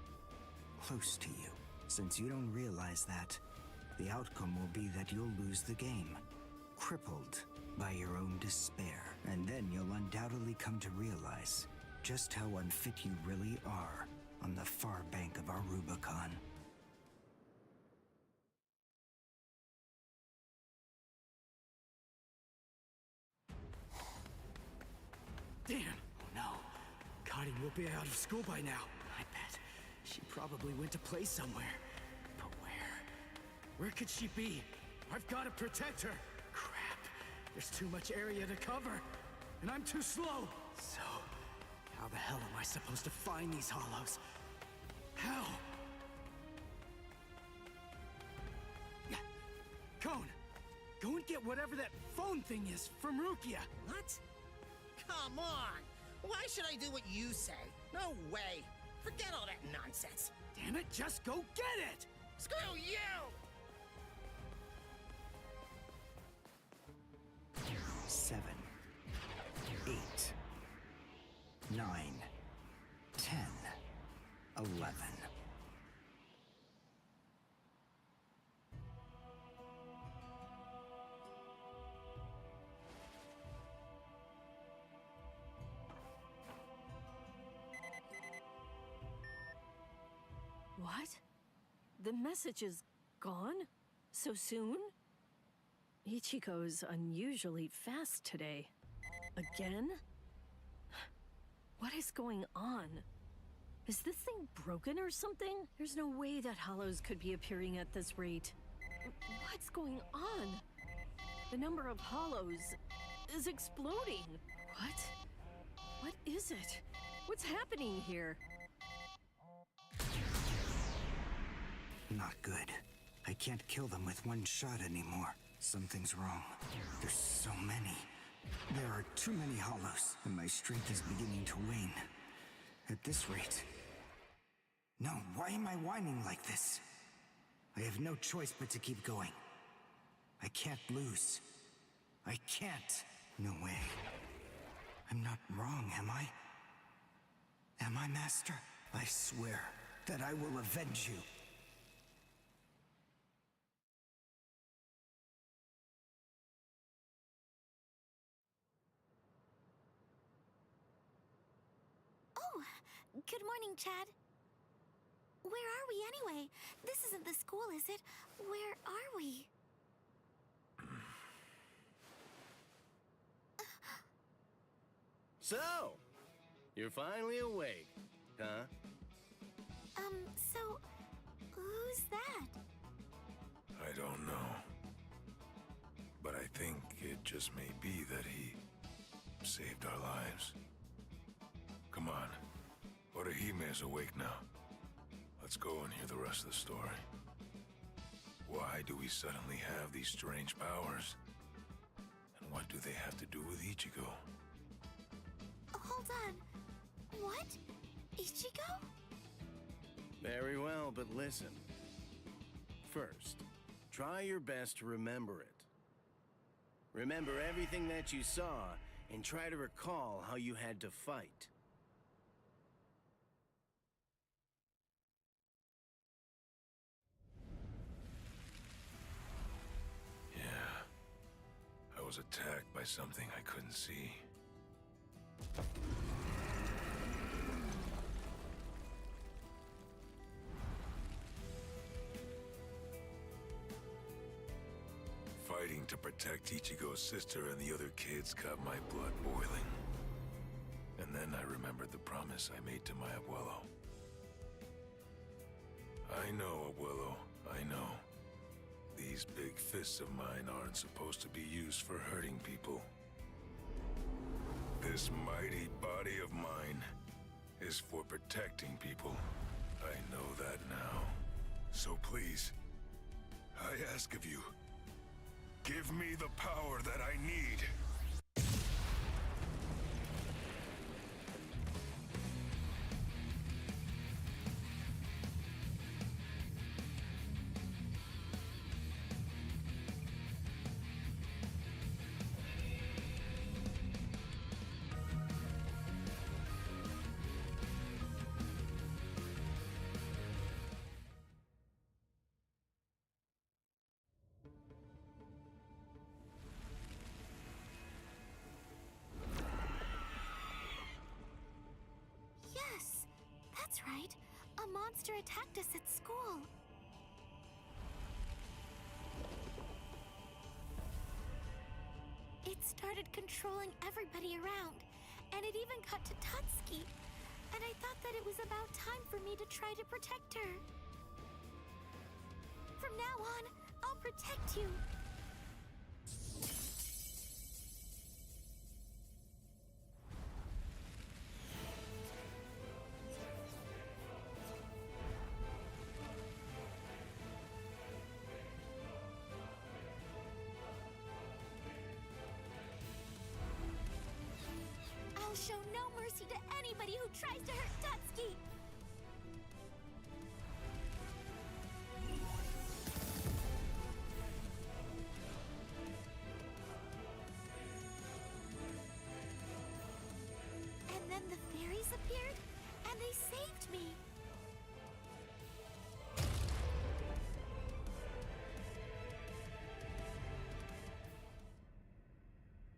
close to you. Since you don't realize that, the outcome will be that you'll lose the game, crippled by your own despair. And then you'll undoubtedly come to realize just how unfit you really are on the far bank of our Rubicon. Damn. Oh no. Cotty will be out of school by now. I bet. She probably went to play somewhere. But where? Where could she be? I've got to protect her. Crap. There's too much area to cover. And I'm too slow. So, how the hell am I supposed to find these hollows? How? Yeah. Cone, go and get whatever that phone thing is from Rukia. What? Come on! Why should I do what you say? No way! Forget all that nonsense! Damn it, just go get it! Screw you! 7, 8, 9, 10, 11. What? The message is gone? So soon? Ichigo's unusually fast today. Again? What is going on? Is this thing broken or something? There's no way that hollows could be appearing at this rate. What's going on? The number of hollows is exploding. What? What is it? What's happening here? Not good. I can't kill them with one shot anymore. Something's wrong. There's so many. There are too many hollows, and my strength is beginning to wane. At this rate... No, why am I whining like this? I have no choice but to keep going. I can't lose. I can't. No way. I'm not wrong, am I? Am I, Master? I swear that I will avenge you. Oh, good morning, Chad. Where are we anyway? This isn't the school, is it? Where are we? So, you're finally awake, huh? So, who's that? I don't know. But I think it just may be that he saved our lives. Come on. Orihime is awake now. Let's go and hear the rest of the story. Why do we suddenly have these strange powers? And what do they have to do with Ichigo? What? Ichigo? Very well, but listen. First, try your best to remember it. Remember everything that you saw, and try to recall how you had to fight. Yeah. I was attacked by something I couldn't see. Fighting to protect Ichigo's sister and the other kids got my blood boiling. And then I remembered the promise I made to my abuelo. I know, abuelo, I know. These big fists of mine aren't supposed to be used for hurting people. This mighty body of mine is for protecting people. I know that now. So please, I ask of you, give me the power that I need. Yes, that's right. A monster attacked us at school. It started controlling everybody around, and it even got to Tatsuki. And I thought that it was about time for me to try to protect her. From now on, I'll protect you. I'll show no mercy to anybody who tries to hurt Tatsuki! And then the fairies appeared, and they saved me.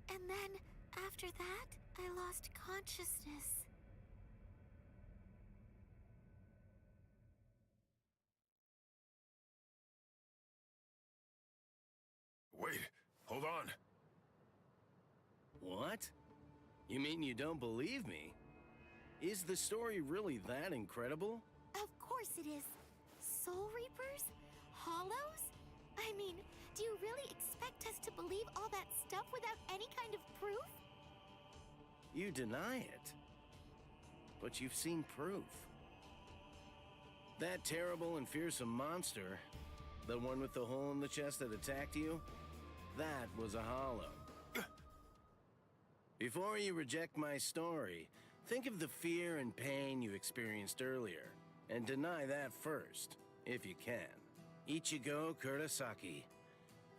And then, after that, I lost consciousness. Wait, hold on. What? You mean you don't believe me? Is the story really that incredible? Of course it is. Soul Reapers? Hollows? I mean, do you really expect us to believe all that stuff without any kind of proof? You deny it. But you've seen proof. That terrible and fearsome monster, the one with the hole in the chest that attacked you, that was a hollow. Before you reject my story, think of the fear and pain you experienced earlier, and deny that first, if you can. Ichigo Kurosaki.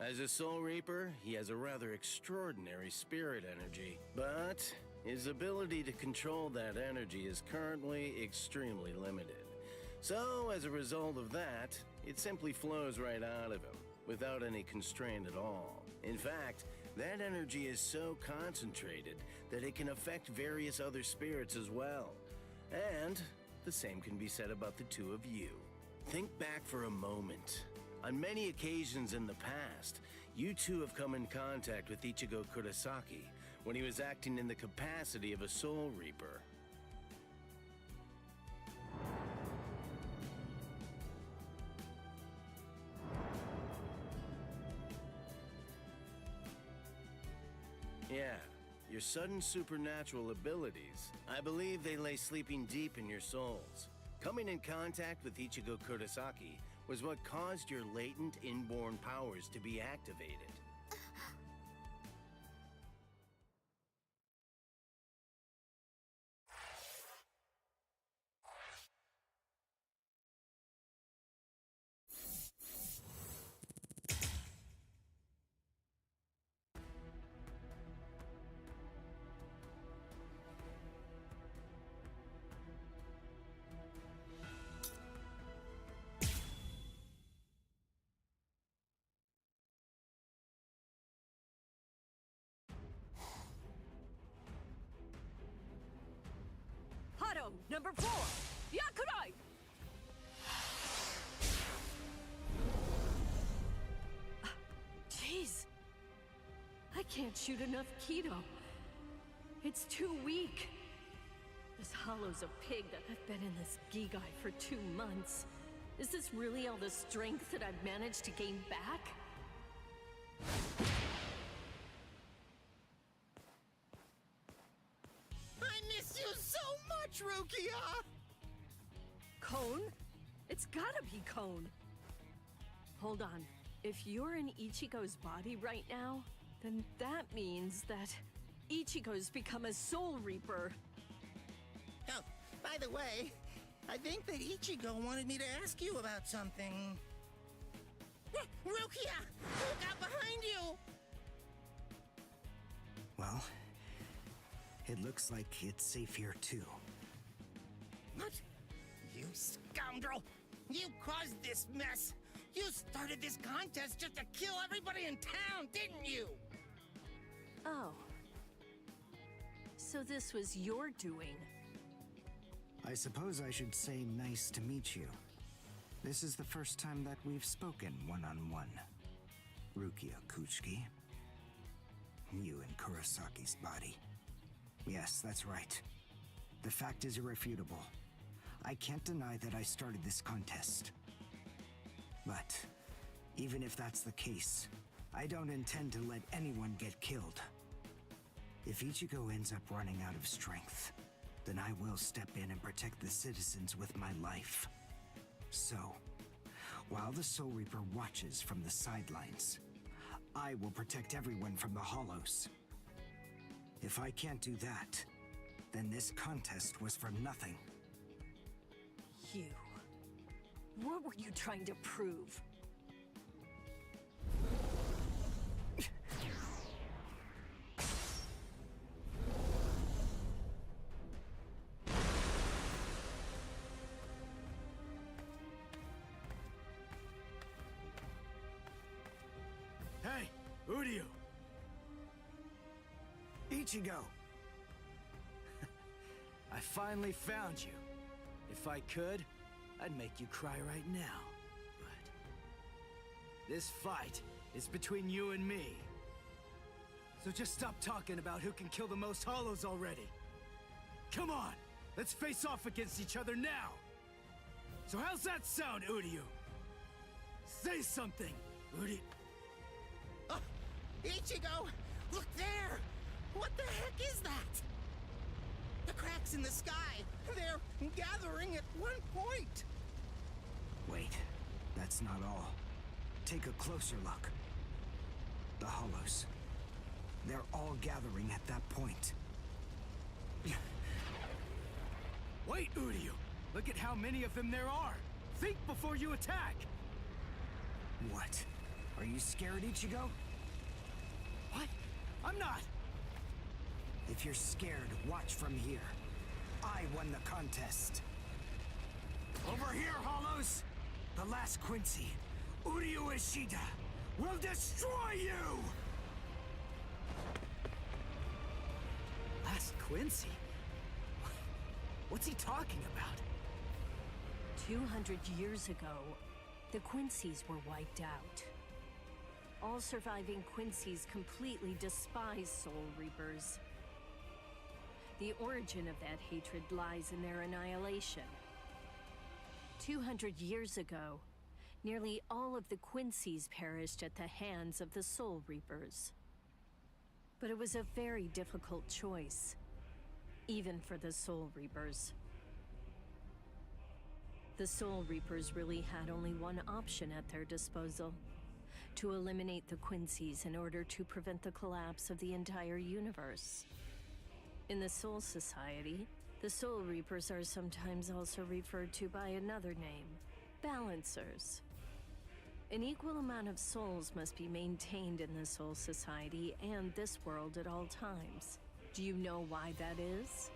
As a Soul Reaper, he has a rather extraordinary spirit energy, but his ability to control that energy is currently extremely limited. So, as a result of that, it simply flows right out of him, without any constraint at all. In fact, that energy is so concentrated that it can affect various other spirits as well. And the same can be said about the two of you. Think back for a moment. On many occasions in the past, you two have come in contact with Ichigo Kurosaki when he was acting in the capacity of a Soul Reaper. Yeah, your sudden supernatural abilities, I believe they lay sleeping deep in your souls. Coming in contact with Ichigo Kurosaki was what caused your latent inborn powers to be activated. Number 4, Yakurai! Jeez. I can't shoot enough Keto. It's too weak. This hollow's a pig that I've been in this Gigai for 2 months. Is this really all the strength that I've managed to gain back? I miss you so much, Rukia! Cone? It's gotta be Cone. Hold on. If you're in Ichigo's body right now, then that means that Ichigo's become a Soul Reaper. Oh, by the way, I think that Ichigo wanted me to ask you about something. Rukia! Look out behind you! Well, it looks like it's safe here too. What? You scoundrel! You caused this mess! You started this contest just to kill everybody in town, didn't you? Oh. So this was your doing. I suppose I should say nice to meet you. This is the first time that we've spoken one-on-one. Rukia Kuchiki. You in Kurosaki's body. Yes, that's right. The fact is irrefutable. I can't deny that I started this contest. But even if that's the case, I don't intend to let anyone get killed. If Ichigo ends up running out of strength, then I will step in and protect the citizens with my life. So, while the Soul Reaper watches from the sidelines, I will protect everyone from the Hollows. If I can't do that, then this contest was for nothing. You. What were you trying to prove? Hey, Udio! Ichigo! I finally found you. If I could, I'd make you cry right now. But this fight is between you and me. So just stop talking about who can kill the most hollows already. Come on, let's face off against each other now. So how's that sound, Udio? Say something, Udio. Ichigo! Look there! What the heck is that? The cracks in the sky! They're gathering at one point! Wait, that's not all. Take a closer look. The Hollows. They're all gathering at that point. Wait, Udio! Look at how many of them there are! Think before you attack! What? Are you scared, Ichigo? What? I'm not! If you're scared, watch from here. I won the contest. Over here, Hollows! The last Quincy, Udio Ishida, will destroy you! Last Quincy? What's he talking about? 200 years ago, the Quincy's were wiped out. All surviving Quincy's completely despise Soul Reapers. The origin of that hatred lies in their annihilation. 200 years ago, nearly all of the Quincy's perished at the hands of the Soul Reapers. But it was a very difficult choice, even for the Soul Reapers. The Soul Reapers really had only one option at their disposal: to eliminate the Quincy's in order to prevent the collapse of the entire universe. In the Soul Society, the Soul Reapers are sometimes also referred to by another name: Balancers. An equal amount of souls must be maintained in the Soul Society and this world at all times. Do you know why that is?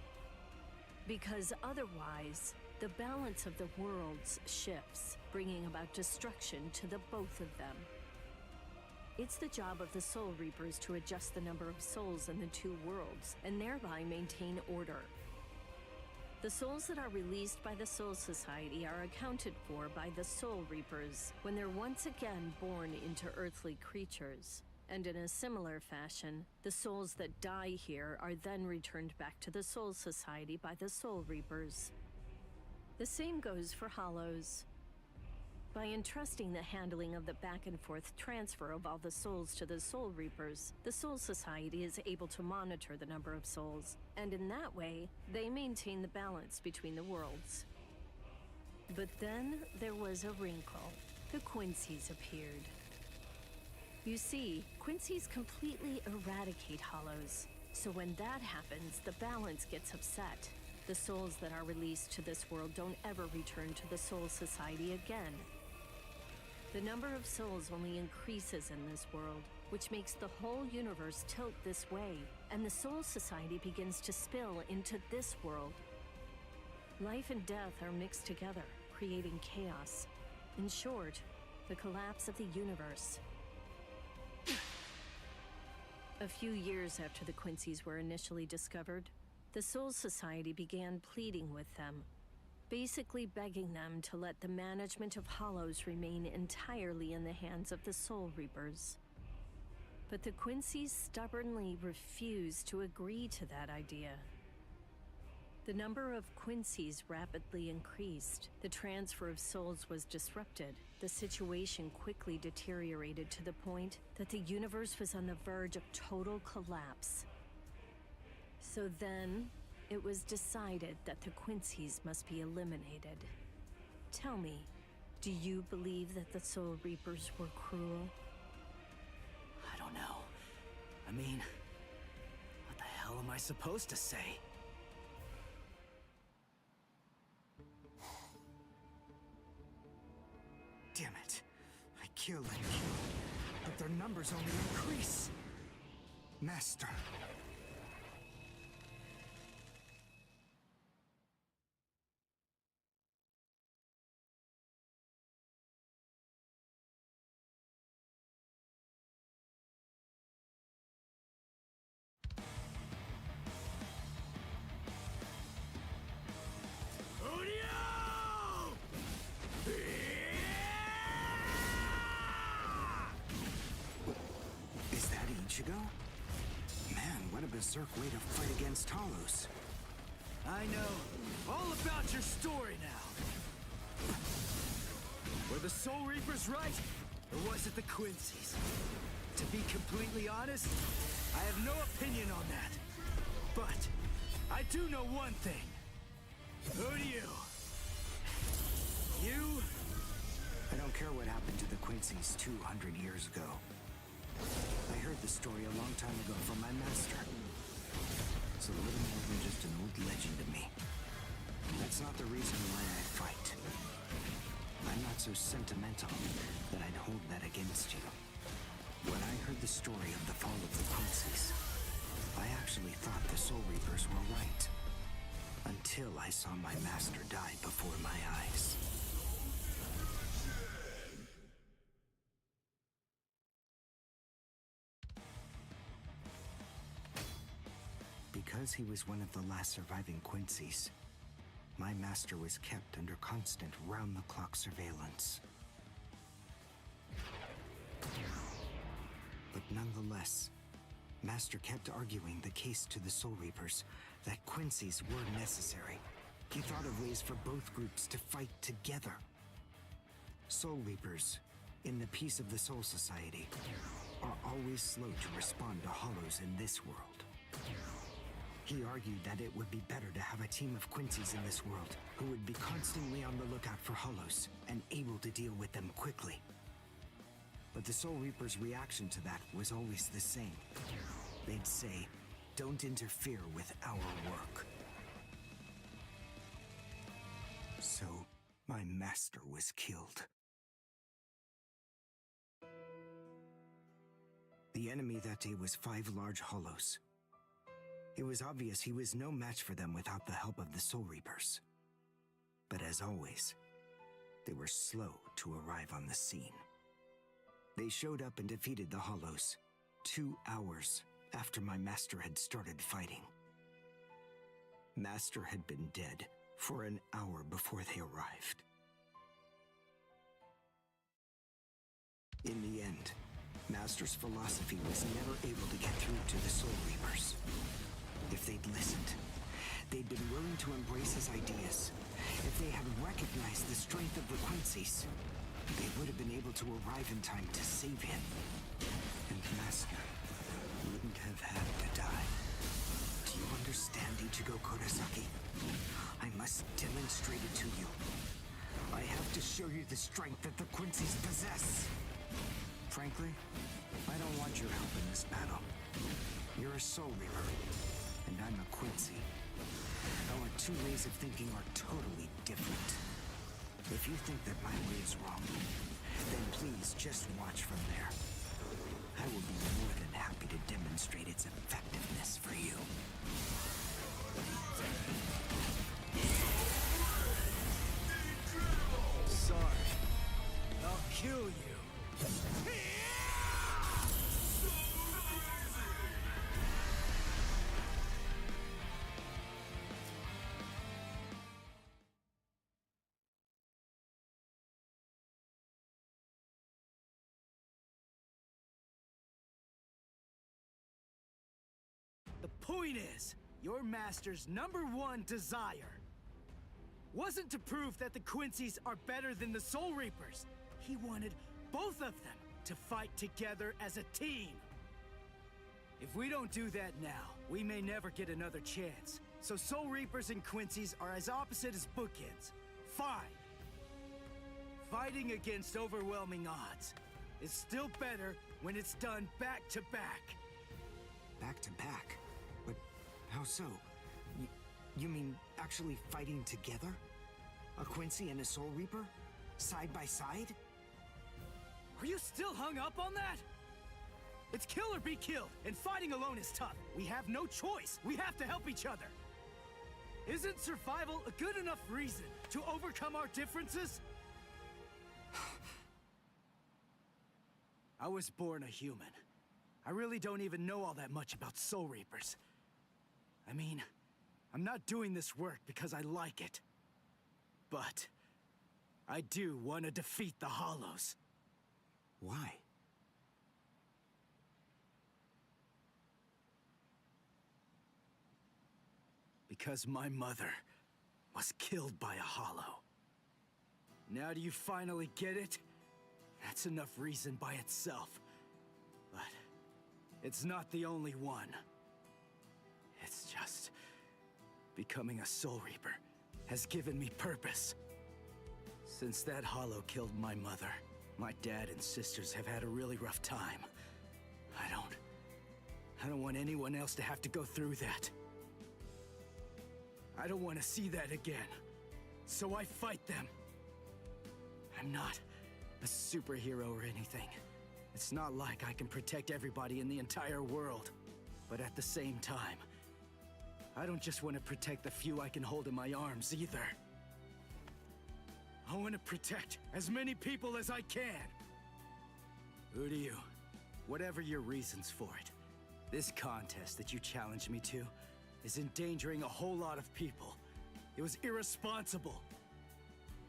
Because otherwise, the balance of the worlds shifts, bringing about destruction to the both of them. It's the job of the Soul Reapers to adjust the number of souls in the two worlds, and thereby maintain order. The souls that are released by the Soul Society are accounted for by the Soul Reapers when they're once again born into earthly creatures. And in a similar fashion, the souls that die here are then returned back to the Soul Society by the Soul Reapers. The same goes for Hollows. By entrusting the handling of the back-and-forth transfer of all the souls to the Soul Reapers, the Soul Society is able to monitor the number of souls, and in that way, they maintain the balance between the worlds. But then there was a wrinkle. The Quincy's appeared. You see, Quincy's completely eradicate Hollows, so when that happens, the balance gets upset. The souls that are released to this world don't ever return to the Soul Society again. The number of souls only increases in this world, which makes the whole universe tilt this way, and the Soul Society begins to spill into this world. Life and death are mixed together, creating chaos. In short, the collapse of the universe. A few years after the Quincy's were initially discovered, the Soul Society began pleading with them, basically begging them to let the management of Hollows remain entirely in the hands of the Soul Reapers. But the Quincy's stubbornly refused to agree to that idea. The number of Quincy's rapidly increased. The transfer of souls was disrupted. The situation quickly deteriorated to the point that the universe was on the verge of total collapse. So then, it was decided that the Quincy's must be eliminated. Tell me, do you believe that the Soul Reapers were cruel? I don't know. I mean, what the hell am I supposed to say? Damn it. I kill and kill, but their numbers only increase. Master. Is that Ichigo? Man, what a berserk way to fight against Hollows. I know all about your story now. Were the Soul Reapers right, or was it the Quincy's? To be completely honest, I have no opinion on that. But I do know one thing. Who do you? You? I don't care what happened to the Quincy's 200 years ago. I heard the story a long time ago from my master. It's a little more than just an old legend to me. That's not the reason why I fight. I'm not so sentimental that I'd hold that against you. When I heard the story of the fall of the Quincy's, I actually thought the Soul Reapers were right. Until I saw my master die before my eyes. Because he was one of the last surviving Quincy's, my master was kept under constant round-the-clock surveillance. But nonetheless, Master kept arguing the case to the Soul Reapers that Quincy's were necessary. He thought of ways for both groups to fight together. Soul Reapers, in the peace of the Soul Society, are always slow to respond to Hollows in this world. He argued that it would be better to have a team of Quincy's in this world who would be constantly on the lookout for Hollows and able to deal with them quickly. But the Soul Reapers' reaction to that was always the same. They'd say, "Don't interfere with our work." So, my master was killed. The enemy that day was 5 large Hollows. It was obvious he was no match for them without the help of the Soul Reapers. But as always, they were slow to arrive on the scene. They showed up and defeated the Hollows 2 hours after my master had started fighting. Master had been dead for an hour before they arrived. In the end, Master's philosophy was never able to get through to the Soul Reapers. If they'd listened, they'd been willing to embrace his ideas. If they had recognized the strength of the Quincy's, they would have been able to arrive in time to save him. And Master wouldn't have had to die. Do you understand, Ichigo Kurosaki? I must demonstrate it to you. I have to show you the strength that the Quincy's possess. Frankly, I don't want your help in this battle. You're a Soul Reaper, and I'm a Quincy. Our two ways of thinking are totally different. If you think that my way is wrong, then please just watch from there. I will be more than happy to demonstrate its effectiveness for you. Sorry. I'll kill you. The point is, your master's #1 desire wasn't to prove that the Quincy's are better than the Soul Reapers. He wanted both of them to fight together as a team. If we don't do that now, we may never get another chance. So Soul Reapers and Quincy's are as opposite as bookends. Fine. Fighting against overwhelming odds is still better when it's done back to back. Back to back? But how so? You mean actually fighting together? A Quincy and a Soul Reaper? Side by side? Are you still hung up on that? It's kill or be killed, and fighting alone is tough. We have no choice. We have to help each other. Isn't survival a good enough reason to overcome our differences? I was born a human. I really don't even know all that much about Soul Reapers. I mean, I'm not doing this work because I like it. But I do want to defeat the Hollows. Why? Because my mother was killed by a Hollow. Now do you finally get it? That's enough reason by itself. But it's not the only one. It's just becoming a Soul Reaper has given me purpose. Since that Hollow killed my mother, my dad and sisters have had a really rough time. I don't want anyone else to have to go through that. I don't want to see that again. So I fight them. I'm not a superhero or anything. It's not like I can protect everybody in the entire world. But at the same time, I don't just want to protect the few I can hold in my arms either. I want to protect as many people as I can. Who do you? Whatever your reasons for it, this contest that you challenged me to is endangering a whole lot of people. It was irresponsible.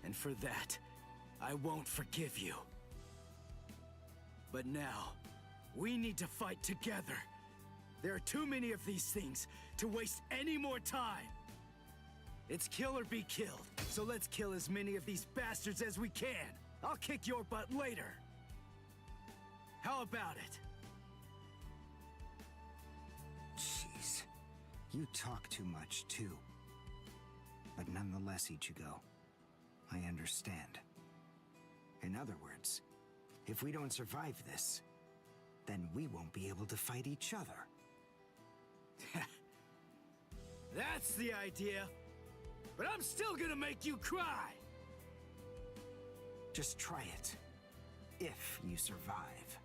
And for that, I won't forgive you. But now, we need to fight together. There are too many of these things to waste any more time. It's kill or be killed, so let's kill as many of these bastards as we can. I'll kick your butt later. How about it? Jeez. You talk too much, too. But nonetheless, Ichigo, I understand. In other words, if we don't survive this, then we won't be able to fight each other. That's the idea. But I'm still gonna make you cry. Just try it. If you survive.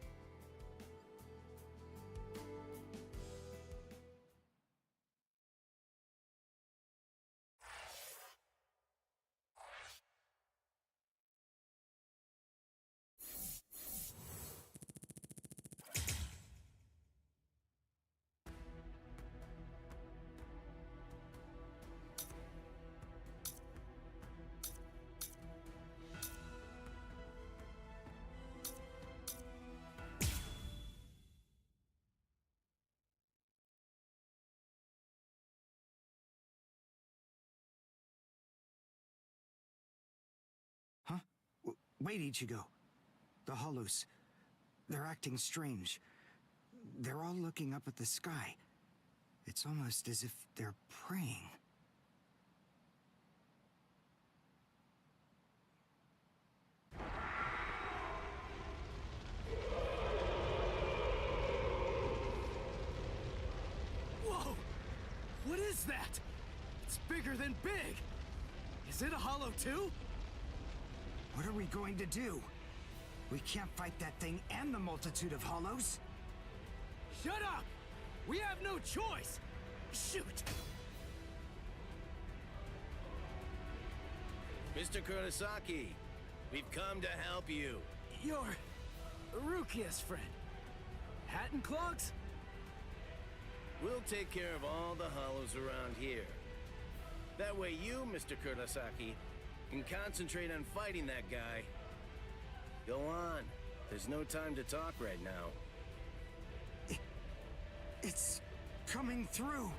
Wait, Ichigo. The Hollows. They're acting strange. They're all looking up at the sky. It's almost as if they're praying. Whoa! What is that? It's bigger than big! Is it a hollow too? What are we going to do? We can't fight that thing and the multitude of hollows. Shut up! We have no choice! Shoot! Mr. Kurosaki, we've come to help you. You're Rukia's friend. Hat and clogs? We'll take care of all the hollows around here. That way you, Mr. Kurosaki, can concentrate on fighting that guy. Go on. There's no time to talk right now. It's coming through.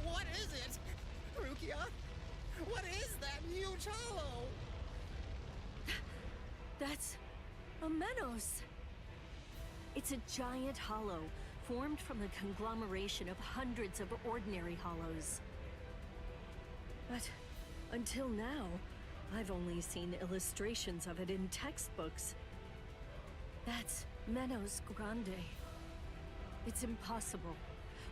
What is it? Rukia? What is that huge hollow? That's a Menos. It's a giant hollow formed from the conglomeration of hundreds of ordinary hollows. But until now, I've only seen illustrations of it in textbooks. That's Menos Grande. It's impossible.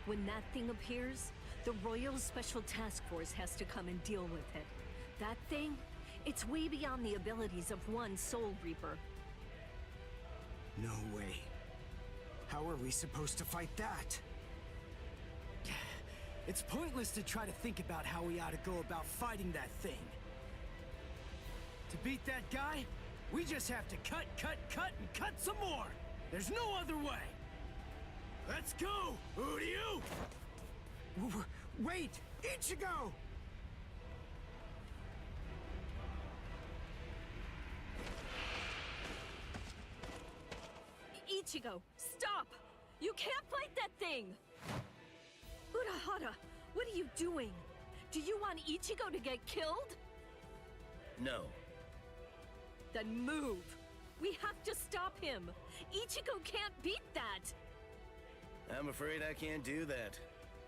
When that thing appears, the Royal Special Task Force has to come and deal with it. That thing, it's way beyond the abilities of one Soul Reaper. No way. How are we supposed to fight that? It's pointless to try to think about how we ought to go about fighting that thing. To beat that guy, we just have to cut, and cut some more! There's no other way! Let's go! Uryu! Wait! Ichigo! Ichigo, stop! You can't fight that thing! Urahara, what are you doing? Do you want Ichigo to get killed? No. Then move! We have to stop him! Ichigo can't beat that! I'm afraid I can't do that.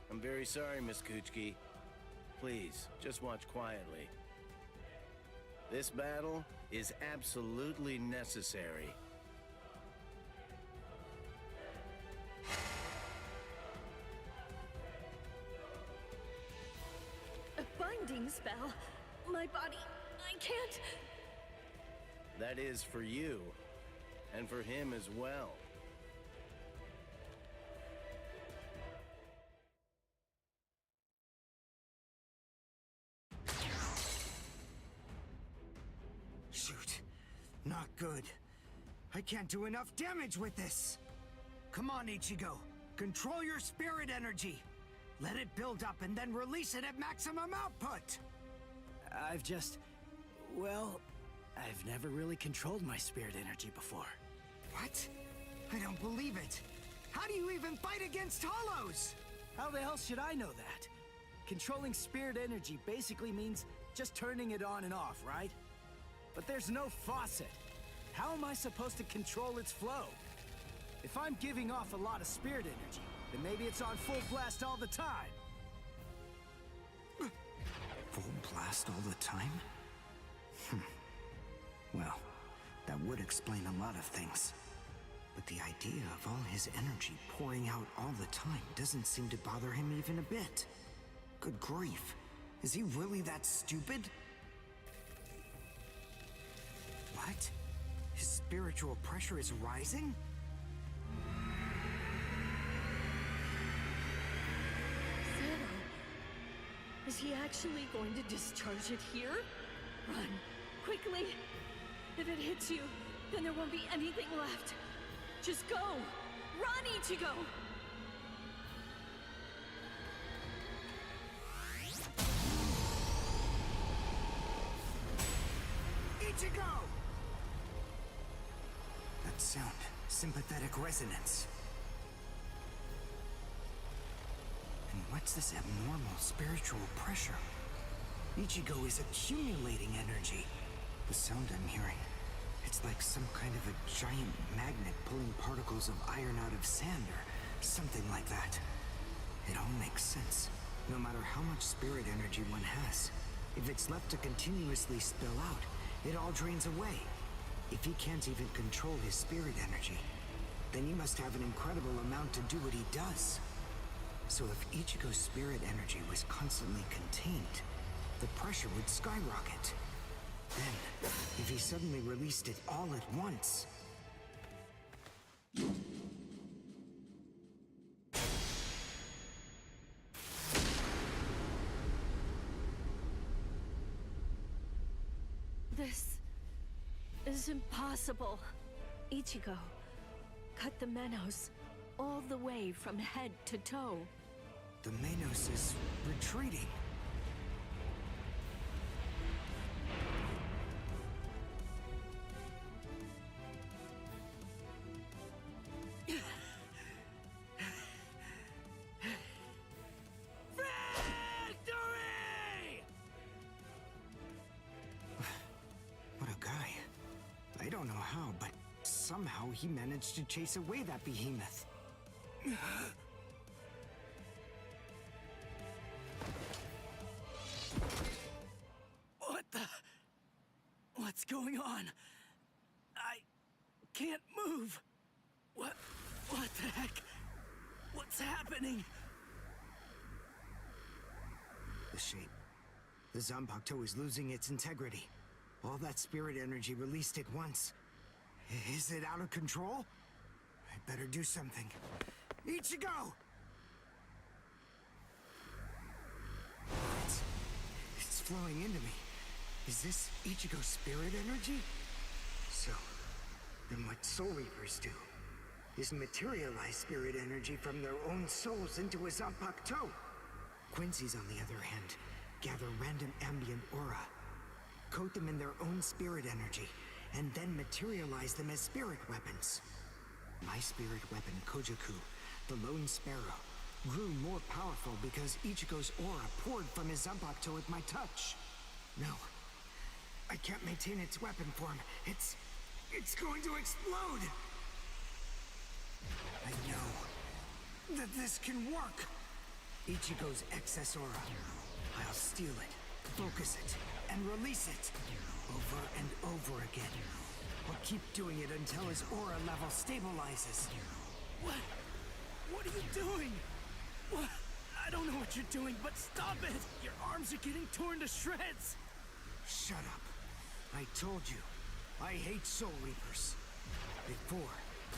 I'm very sorry, Miss Kuchiki. Please, just watch quietly. This battle is absolutely necessary. A binding spell? My body... I can't... That is for you, and for him as well. Shoot. Not good. I can't do enough damage with this. Come on, Ichigo. Control your spirit energy. Let it build up and then release it at maximum output. I've just... well... I've never really controlled my spirit energy before. What? I don't believe it. How do you even fight against hollows? How the hell should I know that? Controlling spirit energy basically means just turning it on and off, right? But there's no faucet. How am I supposed to control its flow? If I'm giving off a lot of spirit energy, then maybe it's on full blast all the time. Full blast all the time? Well, that would explain a lot of things. But the idea of all his energy pouring out all the time doesn't seem to bother him even a bit. Good grief. Is he really that stupid? What? His spiritual pressure is rising? Zero. Is he actually going to discharge it here? Run. Quickly! If it hits you, then there won't be anything left. Just go! Run, Ichigo! Ichigo! That sound, sympathetic resonance. And what's this abnormal spiritual pressure? Ichigo is accumulating energy. The sound I'm hearing, it's like some kind of a giant magnet pulling particles of iron out of sand or something like that. It all makes sense. No matter how much spirit energy one has, if it's left to continuously spill out, it all drains away. If he can't even control his spirit energy, then he must have an incredible amount to do what he does. So if Ichigo's spirit energy was constantly contained, the pressure would skyrocket. Then, if he suddenly released it all at once... This is impossible. Ichigo, cut the Menos all the way from head to toe. The Menos is retreating. Victory! What a guy. I don't know how, but somehow he managed to chase away that behemoth. What the... What's going on? I can't move. What the heck? What's happening? The shape. The Zanpakuto is losing its integrity. All that spirit energy released at once. Is it out of control? I better do something. Ichigo! It's flowing into me. Is this Ichigo's spirit energy? So, then what Soul Reapers do is materialize spirit energy from their own souls into a Zanpakuto. Quincy's, on the other hand, gather random ambient aura, coat them in their own spirit energy, and then materialize them as spirit weapons. My spirit weapon, Kojaku, the Lone Sparrow, grew more powerful because Ichigo's aura poured from his Zanpakuto at my touch. No, I can't maintain its weapon form. It's going to explode! I know that this can work! Ichigo's excess aura. I'll steal it, focus it, and release it. Over and over again. I'll keep doing it until his aura level stabilizes. What are you doing? What? I don't know what you're doing, but stop it! Your arms are getting torn to shreds! Shut up. I told you, I hate Soul Reapers. Before,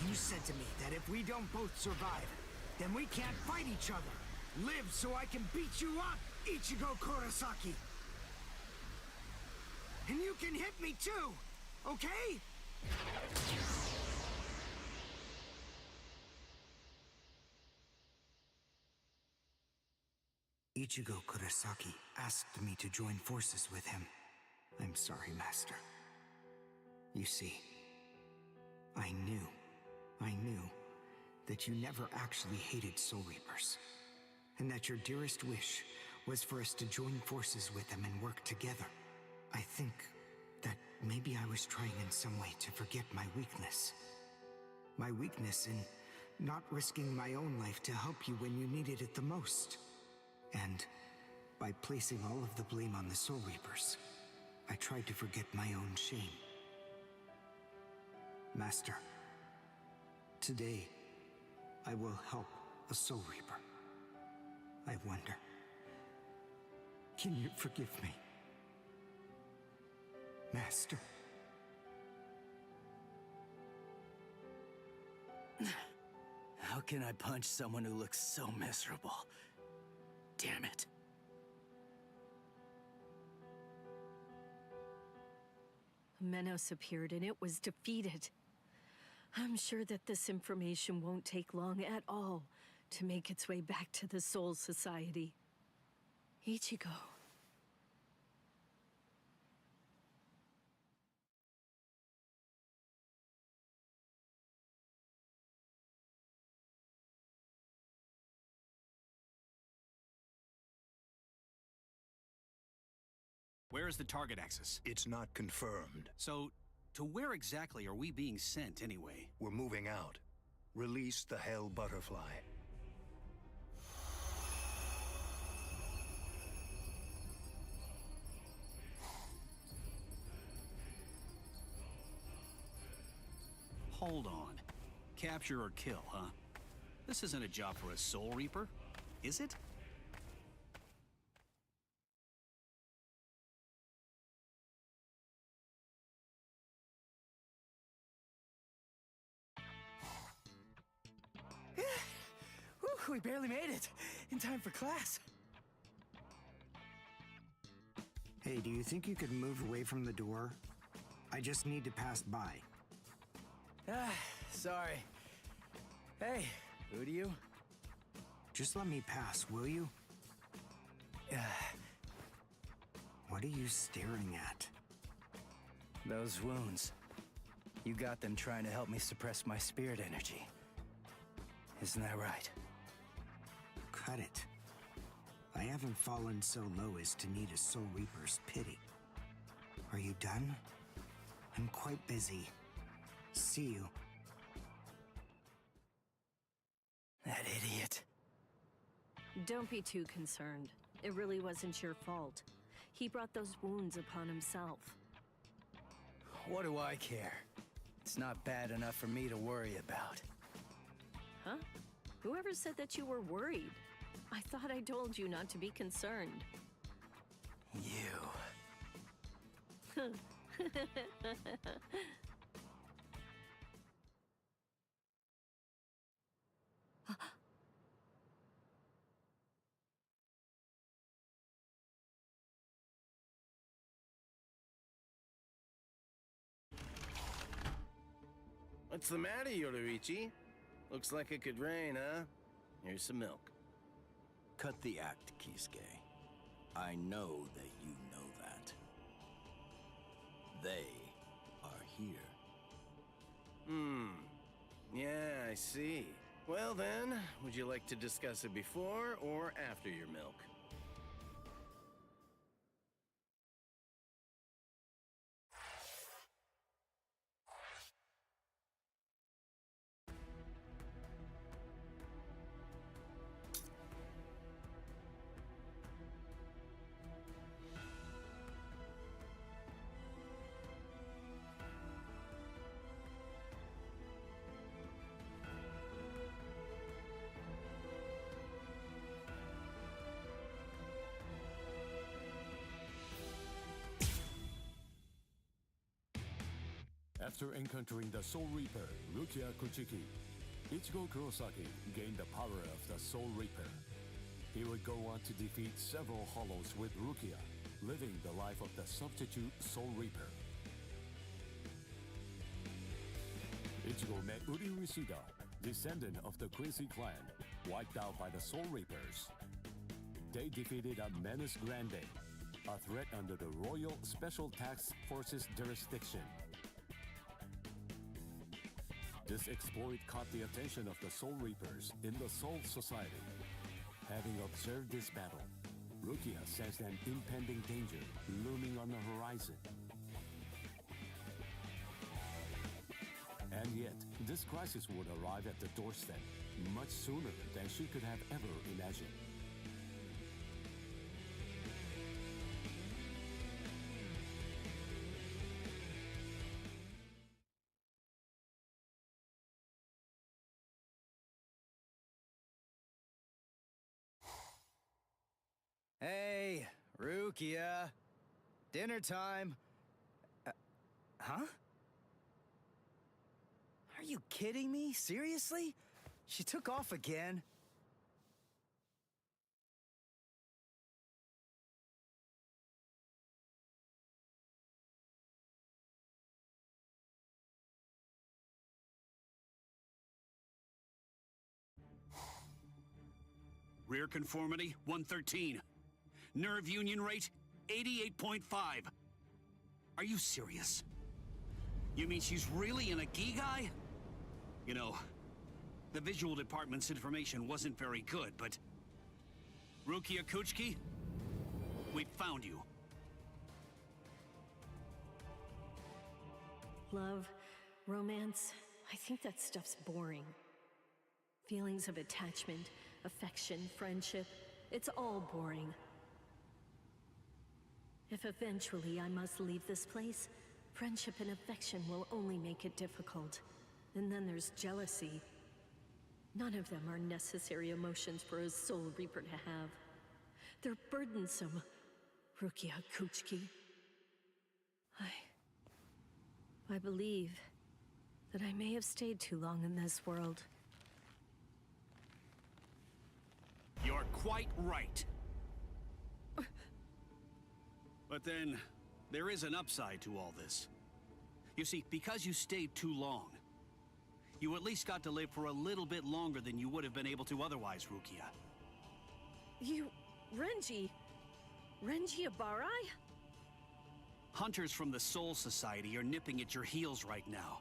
you said to me that if we don't both survive, then we can't fight each other. Live so I can beat you up, Ichigo Kurosaki! And you can hit me too, okay? Ichigo Kurosaki asked me to join forces with him. I'm sorry, Master. You see, I knew that you never actually hated Soul Reapers, and that your dearest wish was for us to join forces with them and work together. I think that maybe I was trying in some way to forget my weakness. My weakness in not risking my own life to help you when you needed it the most. And by placing all of the blame on the Soul Reapers, I tried to forget my own shame. Master, today, I will help a Soul Reaper. I wonder, can you forgive me? Master. How can I punch someone who looks so miserable? Damn it. Menos appeared and it was defeated. I'm sure that this information won't take long at all to make its way back to the Soul Society. Ichigo. Where is the target axis? It's not confirmed. So, to where exactly are we being sent anyway? We're moving out. Release the Hell Butterfly. Hold on. Capture or kill, huh? This isn't a job for a Soul Reaper, is it? Whew, we barely made it. In time for class. Hey, do you think you could move away from the door? I just need to pass by. Sorry. Hey, who do you? Just let me pass, will you? What are you staring at? Those wounds. You got them trying to help me suppress my spirit energy. Isn't that right? Cut it. I haven't fallen so low as to need a Soul Reaper's pity. Are you done? I'm quite busy. See you. That idiot. Don't be too concerned. It really wasn't your fault. He brought those wounds upon himself. What do I care? It's not bad enough for me to worry about. Huh? Whoever said that you were worried? I thought I told you not to be concerned. You. What's the matter, Yoruichi? Looks like it could rain, huh? Here's some milk. Cut the act, Kisuke. I know that you know that. They are here. Yeah, I see. Well then, would you like to discuss it before or after your milk? After encountering the Soul Reaper, Rukia Kuchiki, Ichigo Kurosaki gained the power of the Soul Reaper. He would go on to defeat several Hollows with Rukia, living the life of the substitute Soul Reaper. Ichigo met Uri Ushida, descendant of the Crazy Clan, wiped out by the Soul Reapers. They defeated a Menace Grande, a threat under the Royal Special Task Forces jurisdiction. This exploit caught the attention of the Soul Reapers in the Soul Society. Having observed this battle, Rukia sensed an impending danger looming on the horizon. And yet, this crisis would arrive at the doorstep much sooner than she could have ever imagined. Hey, Rukia. Dinner time. Huh? Are you kidding me? Seriously? She took off again? Rear conformity, 113. Nerve union rate, 88.5. Are you serious? You mean she's really in a Gigai? You know, the visual department's information wasn't very good, but... Rukia Kuchiki, we found you. Love, romance, I think that stuff's boring. Feelings of attachment, affection, friendship, it's all boring. If eventually I must leave this place, friendship and affection will only make it difficult. And then there's jealousy. None of them are necessary emotions for a Soul Reaper to have. They're burdensome, Rukia Kuchiki. I believe that I may have stayed too long in this world. You're quite right. But then, there is an upside to all this. You see, because you stayed too long, you at least got to live for a little bit longer than you would have been able to otherwise, Rukia. You... Renji Abarai? Hunters from the Soul Society are nipping at your heels right now.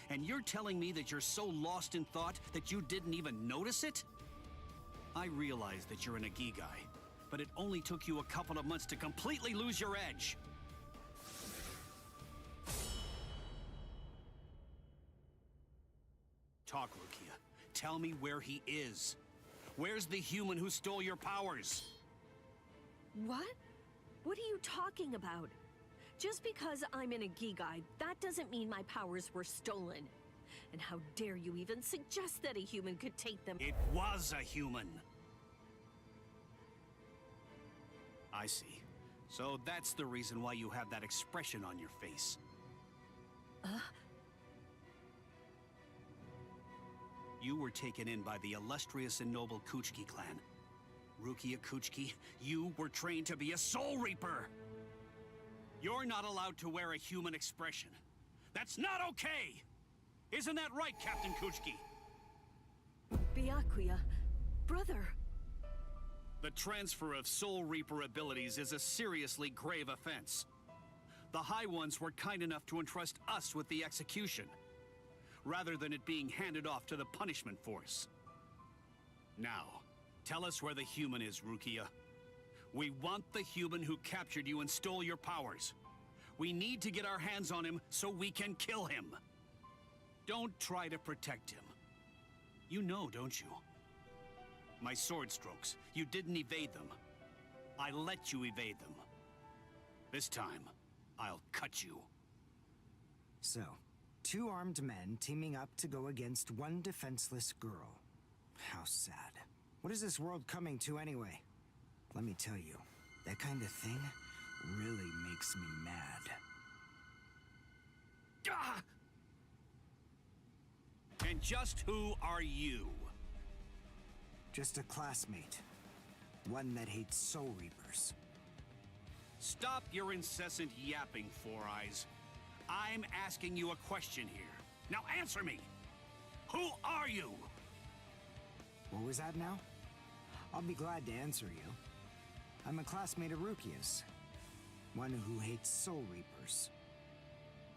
And you're telling me that you're so lost in thought that you didn't even notice it? I realize that you're an Agigai, but it only took you a couple of months to completely lose your edge. Talk, Rukia. Tell me where he is. Where's the human who stole your powers? What? What are you talking about? Just because I'm in a Agigai, that doesn't mean my powers were stolen. And how dare you even suggest that a human could take them? It was a human. I see. So that's the reason why you have that expression on your face. You were taken in by the illustrious and noble Kuchiki clan. Rukia Kuchiki, you were trained to be a Soul Reaper! You're not allowed to wear a human expression. That's not okay! Isn't that right, Captain Kuchiki? Byakuya, brother. The transfer of Soul Reaper abilities is a seriously grave offense. The High Ones were kind enough to entrust us with the execution, rather than it being handed off to the punishment force. Now, tell us where the human is, Rukia. We want the human who captured you and stole your powers. We need to get our hands on him so we can kill him. Don't try to protect him. You know, don't you? My sword strokes, you didn't evade them. I let you evade them. This time, I'll cut you. So, two armed men teaming up to go against one defenseless girl. How sad. What is this world coming to anyway? Let me tell you, that kind of thing really makes me mad. Ah! And just who are you? Just a classmate. One that hates Soul Reapers. Stop your incessant yapping, Four Eyes. I'm asking you a question here. Now answer me! Who are you? What was that now? I'll be glad to answer you. I'm a classmate of Rukia's. One who hates Soul Reapers.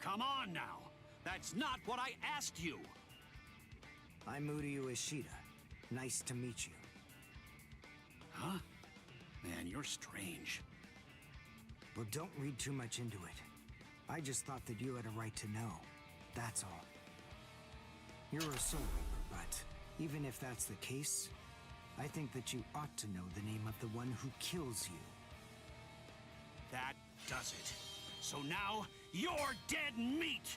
Come on now! That's not what I asked you! I'm Uryu Ishida. Nice to meet you. Huh? Man, you're strange. Well, don't read too much into it. I just thought that you had a right to know. That's all. You're a Soul Reaper, but even if that's the case, I think that you ought to know the name of the one who kills you. That does it. So now, you're dead meat!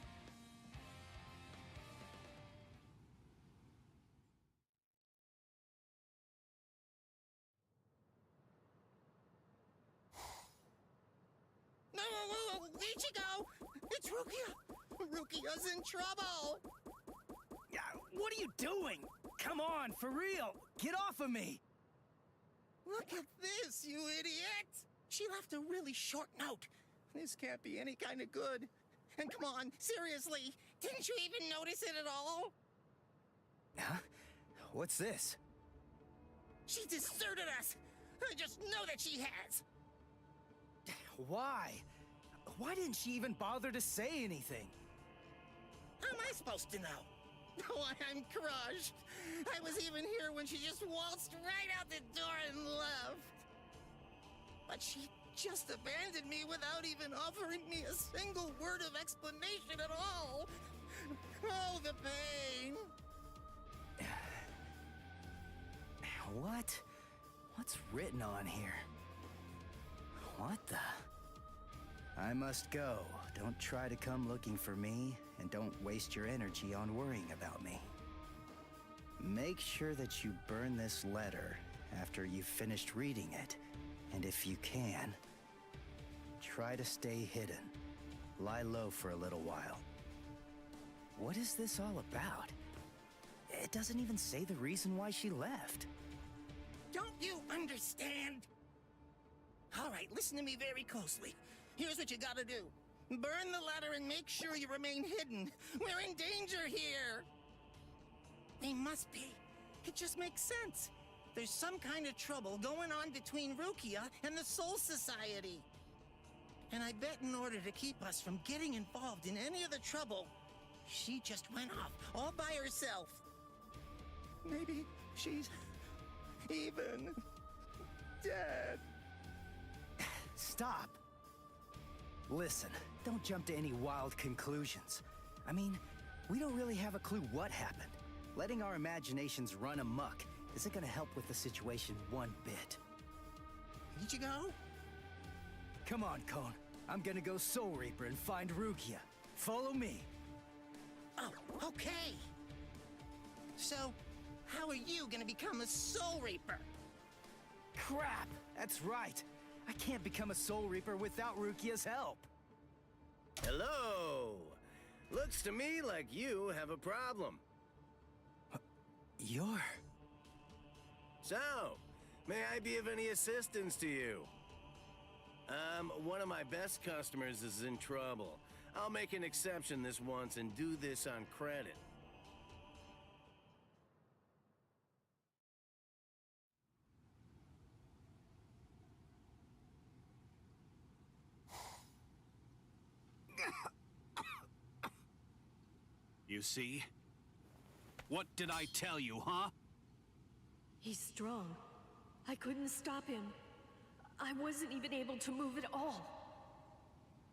No, Ichigo! It's Rukia! Rukia's in trouble! Yeah, what are you doing? Come on, for real! Get off of me! Look at this, you idiot! She left a really short note. This can't be any kind of good. And come on, seriously, didn't you even notice it at all? Huh? What's this? She deserted us! I just know that she has! Why? Why didn't she even bother to say anything? How am I supposed to know? Oh, I'm crushed. I was even here when she just waltzed right out the door and left. But she just abandoned me without even offering me a single word of explanation at all. Oh, the pain. What? What's written on here? What the? I must go. Don't try to come looking for me, and don't waste your energy on worrying about me. Make sure that you burn this letter after you've finished reading it, and if you can, try to stay hidden. Lie low for a little while. What is this all about? It doesn't even say the reason why she left. Don't you understand? All right, listen to me very closely. Here's what you gotta do. Burn the letter and make sure you remain hidden. We're in danger here. They must be. It just makes sense. There's some kind of trouble going on between Rukia and the Soul Society. And I bet in order to keep us from getting involved in any of the trouble, she just went off all by herself. Maybe she's even dead. Stop. Listen, don't jump to any wild conclusions. I mean, we don't really have a clue what happened. Letting our imaginations run amok isn't gonna help with the situation one bit. Did you go? Come on, Cone. I'm gonna go Soul Reaper and find Rukia. Follow me. Oh, okay. So, how are you gonna become a Soul Reaper? Crap! That's right. I can't become a Soul Reaper without Rukia's help. Hello! Looks to me like you have a problem. You're... So, may I be of any assistance to you? One of my best customers is in trouble. I'll make an exception this once and do this on credit. You see? What did I tell you, huh? He's strong. I couldn't stop him. I wasn't even able to move at all.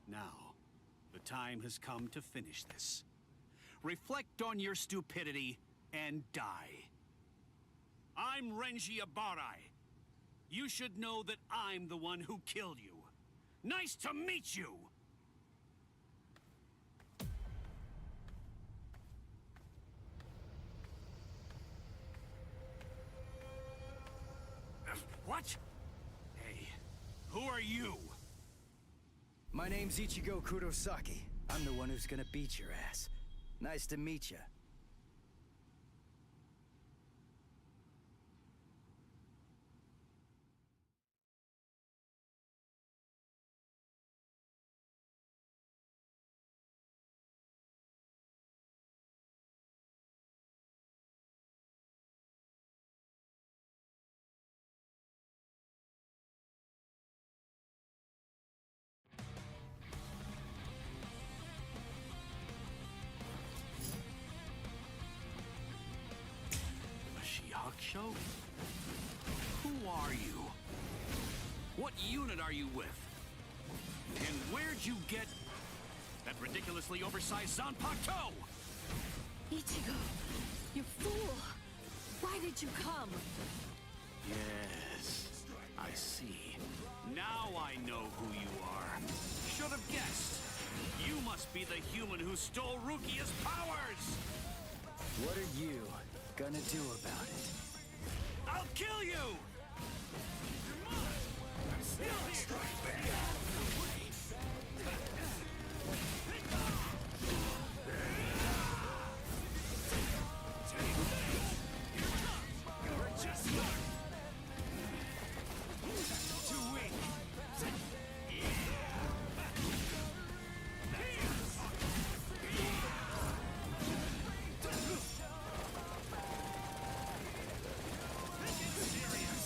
Now, the time has come to finish this. Reflect on your stupidity and die. I'm Renji Abarai. You should know that I'm the one who killed you. Nice to meet you! What? Hey, who are you? My name's Ichigo Kurosaki. I'm the one who's gonna beat your ass. Nice to meet you. Show? Who are you? What unit are you with? And where'd you get that ridiculously oversized Zanpakuto? Ichigo, you fool! Why did you come? Yes, I see. Now I know who you are. Should have guessed. You must be the human who stole Rukia's powers! What are you gonna do about it? I'll kill you! Come on! I'm still here! Strike back! You're just too weak! Serious!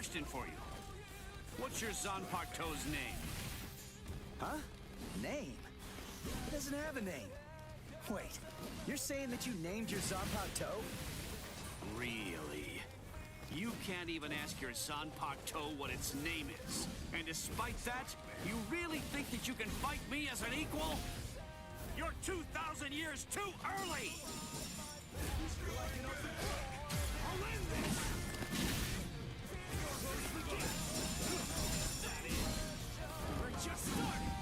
question for you. What's your Zanpakuto's name? Huh? Name? It doesn't have a name. Wait, you're saying that you named your Zanpakuto? Really? You can't even ask your Zanpakuto what its name is. And despite that, you really think that you can fight me as an equal? You're 2,000 years too early! I'll end this! We're just starting!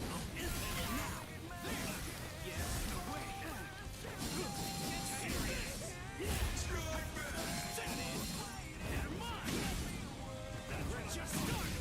I'll end this now! Yes, away! Get serious! Never mind! We're just starting!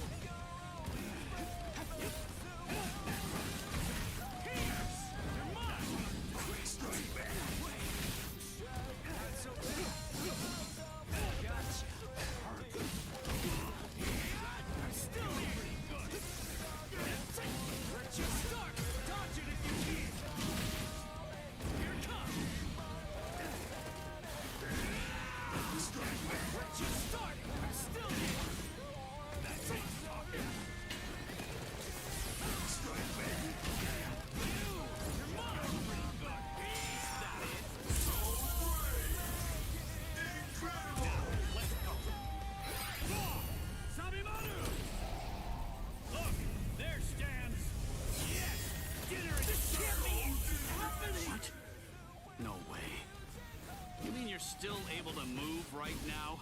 Still able to move right now?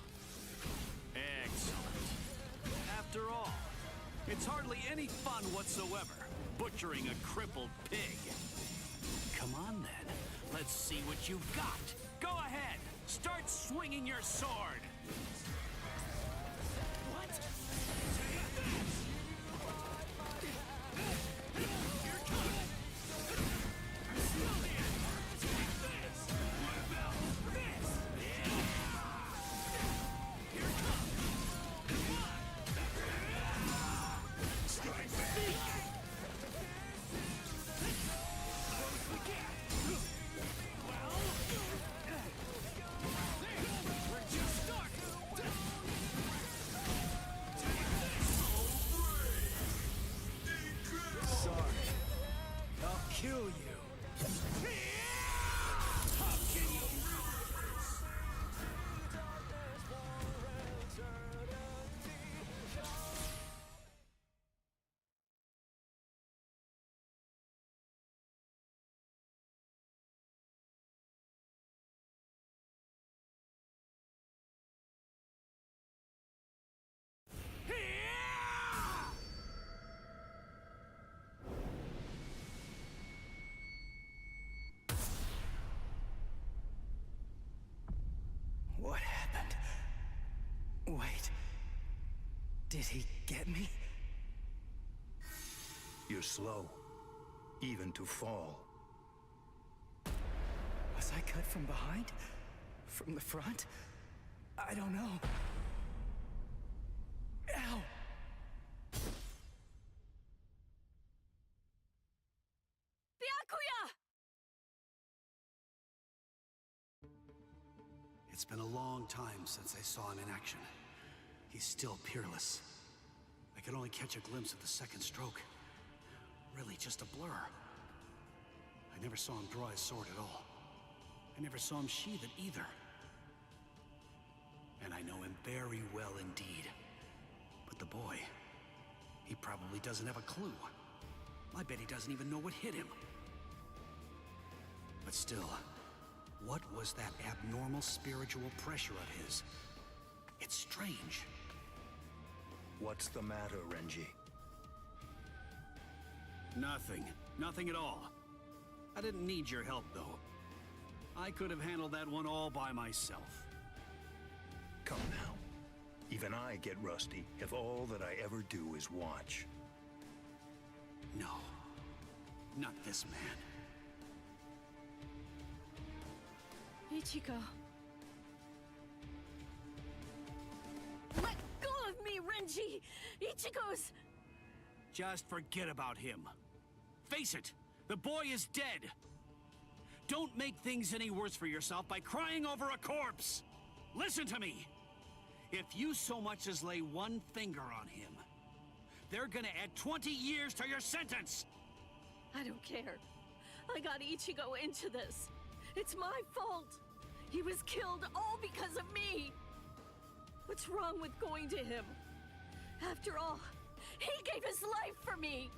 Excellent. After all, it's hardly any fun whatsoever, butchering a crippled pig. Come on then, let's see what you've got. Go ahead, start swinging your sword. What? Kill you. What happened? Wait. Did he get me? You're slow, even to fall. Was I cut from behind? From the front? I don't know. Ow! Byakuya! It's been a long time since I saw him in action. He's still peerless. I could only catch a glimpse of the second stroke. Really just a blur. I never saw him draw his sword at all. I never saw him sheath it either. And I know him very well indeed. But the boy, he probably doesn't have a clue. I bet he doesn't even know what hit him. But still, what was that abnormal spiritual pressure of his? It's strange. What's the matter, Renji? Nothing. Nothing at all. I didn't need your help, though. I could have handled that one all by myself. Come now. Even I get rusty if all that I ever do is watch. No. Not this man. Ichigo. Let go of me, Renji! Ichigo's... Just forget about him. Face it, the boy is dead. Don't make things any worse for yourself by crying over a corpse. Listen to me. If you so much as lay one finger on him, they're gonna add 20 years to your sentence! I don't care. I got Ichigo into this. It's my fault. He was killed all because of me. What's wrong with going to him? After all, he gave his life for me.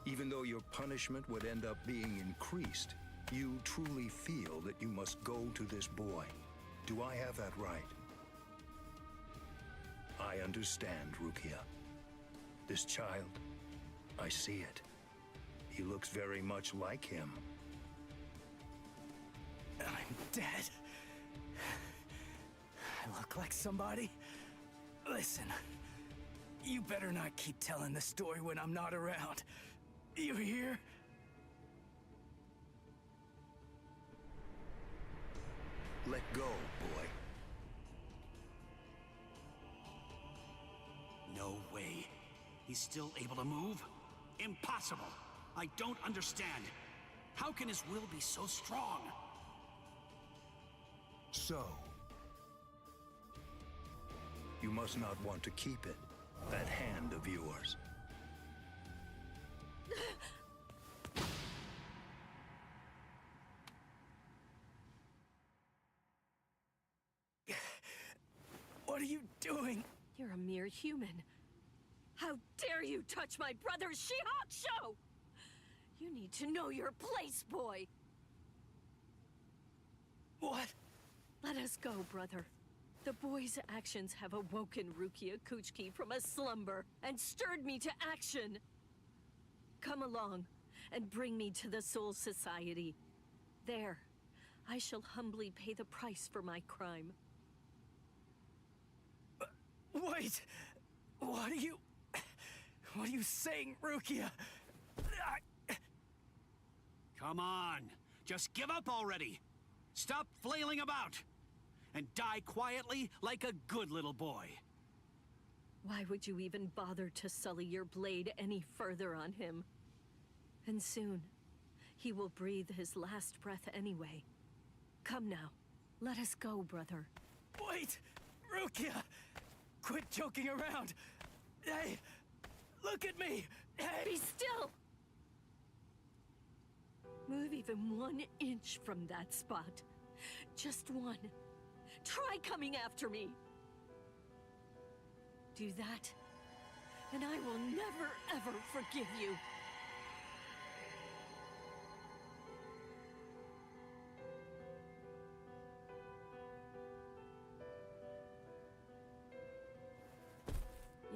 Even though your punishment would end up being increased, you truly feel that you must go to this boy. Do I have that right? I understand, Rukia. This child, I see it. He looks very much like him. I'm dead. I look like somebody? Listen, you better not keep telling the story when I'm not around. You hear? Let go, boy. No way. He's still able to move? Impossible! I don't understand. How can his will be so strong? So, you must not want to keep it, that hand of yours. What are you doing? You're a mere human. How dare you touch my brother's Shihakusho! You need to know your place, boy! What? Let us go, brother. The boy's actions have awoken Rukia Kuchiki from a slumber and stirred me to action. Come along and bring me to the Soul Society. There, I shall humbly pay the price for my crime. Wait! What are you saying, Rukia? Come on, just give up already. Stop flailing about and die quietly like a good little boy. Why would you even bother to sully your blade any further on him? And soon, he will breathe his last breath anyway. Come now, let us go, brother. Wait! Rukia! Quit joking around! Hey! Look at me! Hey! Be still! Move even 1 inch from that spot. Just one. Try coming after me! Do that, and I will never, ever forgive you.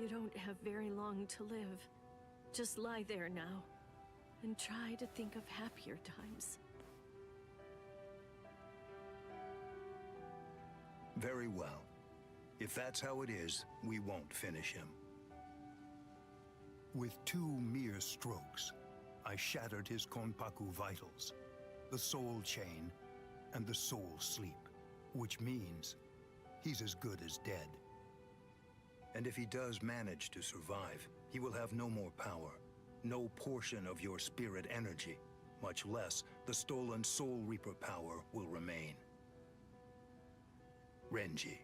You don't have very long to live. Just lie there now, and try to think of happier times. Very well. If that's how it is, we won't finish him. With 2 mere strokes, I shattered his Konpaku vitals, the soul chain, and the soul sleep, which means he's as good as dead. And if he does manage to survive, he will have no more power, no portion of your spirit energy, much less the stolen Soul Reaper power will remain. Renji.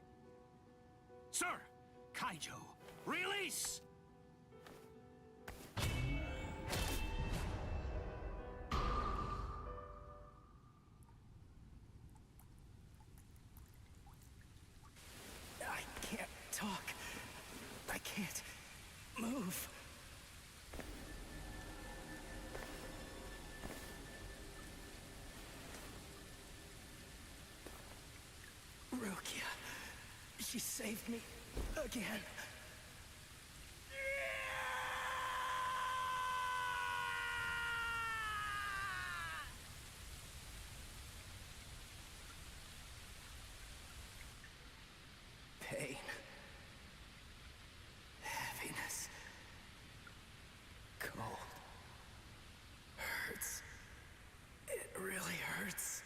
Sir! Kaijo, release! I can't talk. I can't move. Rukia. She saved me again. Pain. Heaviness. Cold. Hurts. It really hurts.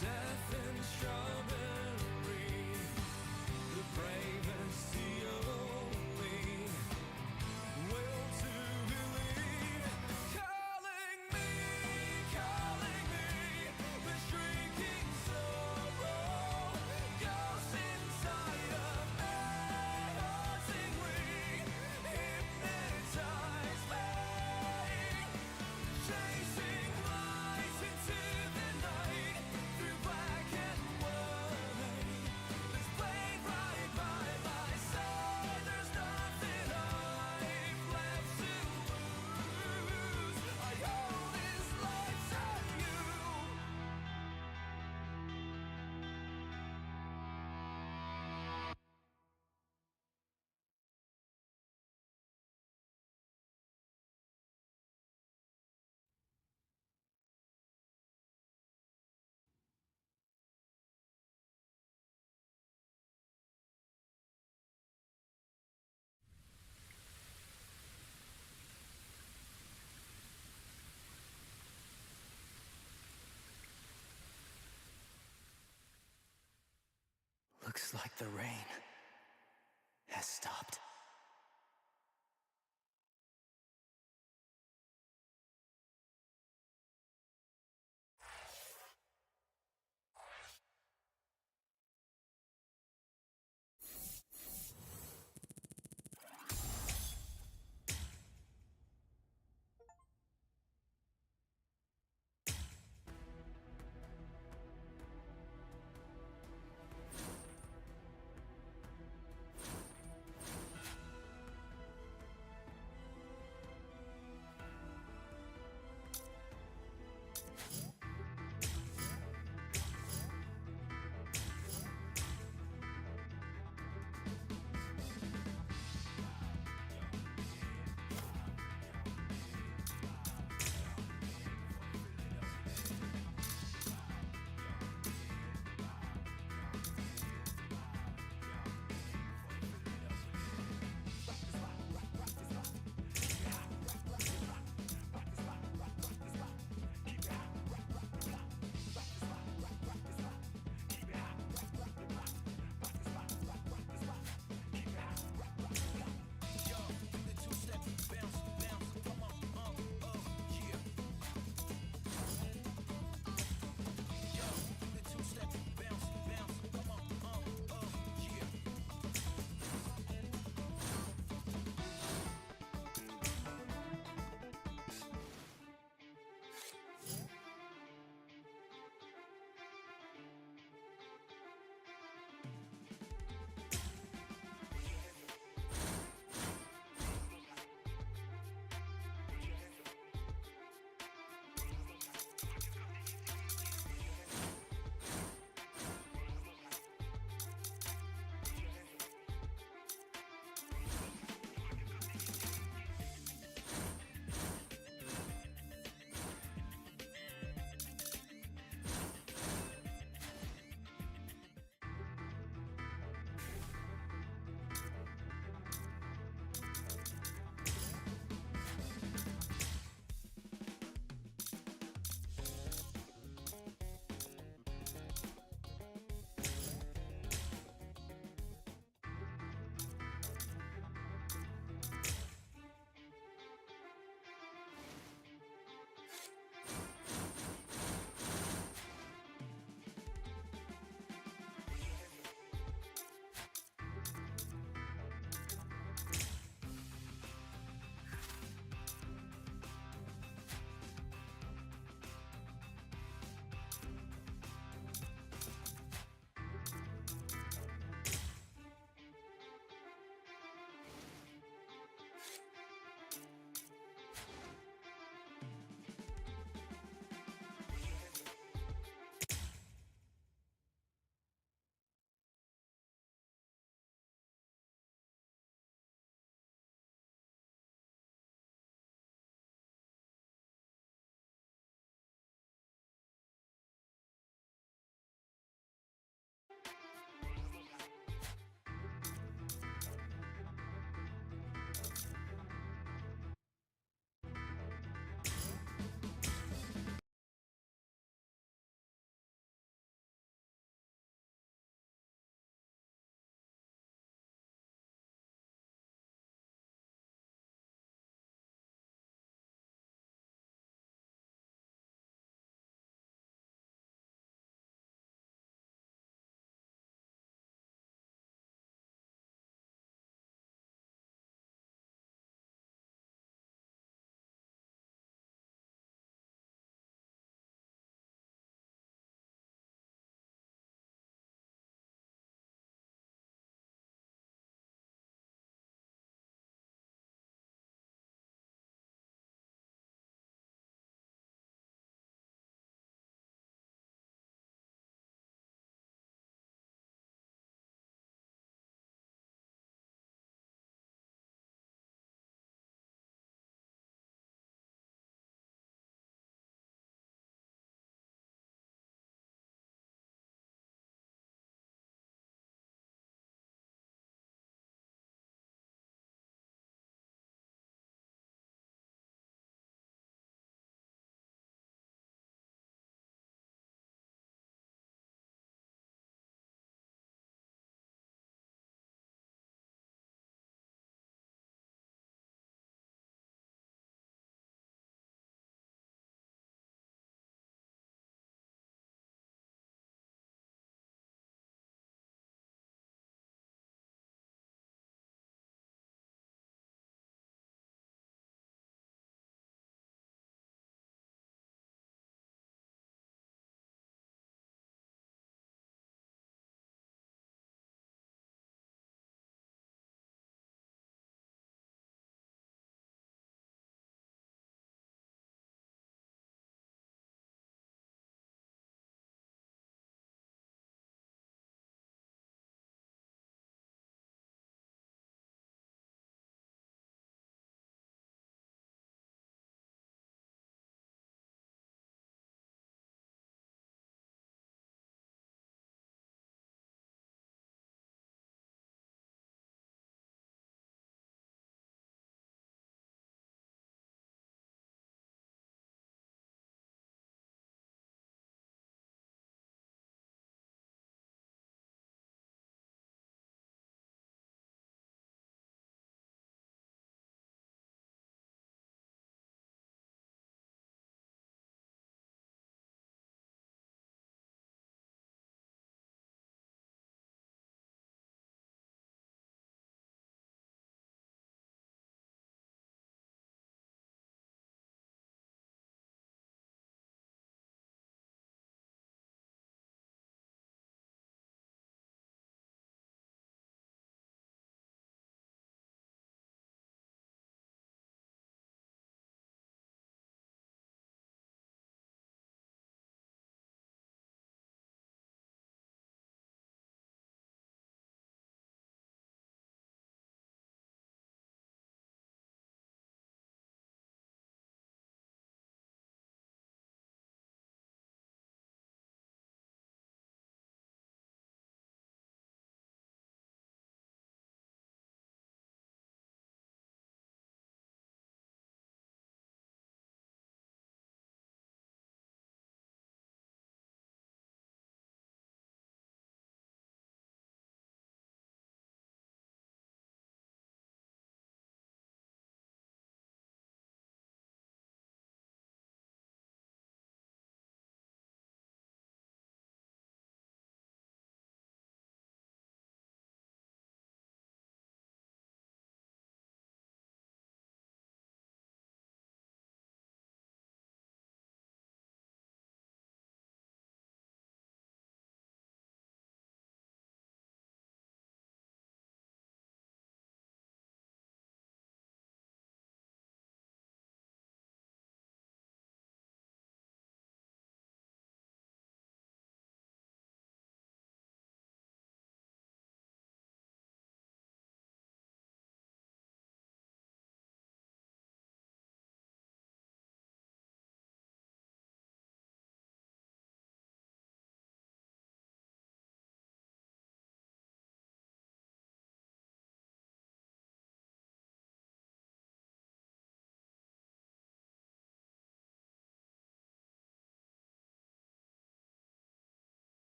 Death and strawberry, the bravest the only will to believe. Calling me, the shrieking sorrow, ghosts inside of me, hauntingly hypnotize me, chasing lights into the night, through black and white. This blade right by my side, there's nothing I've left to lose. I owe this life to you. Looks like the rain has stopped.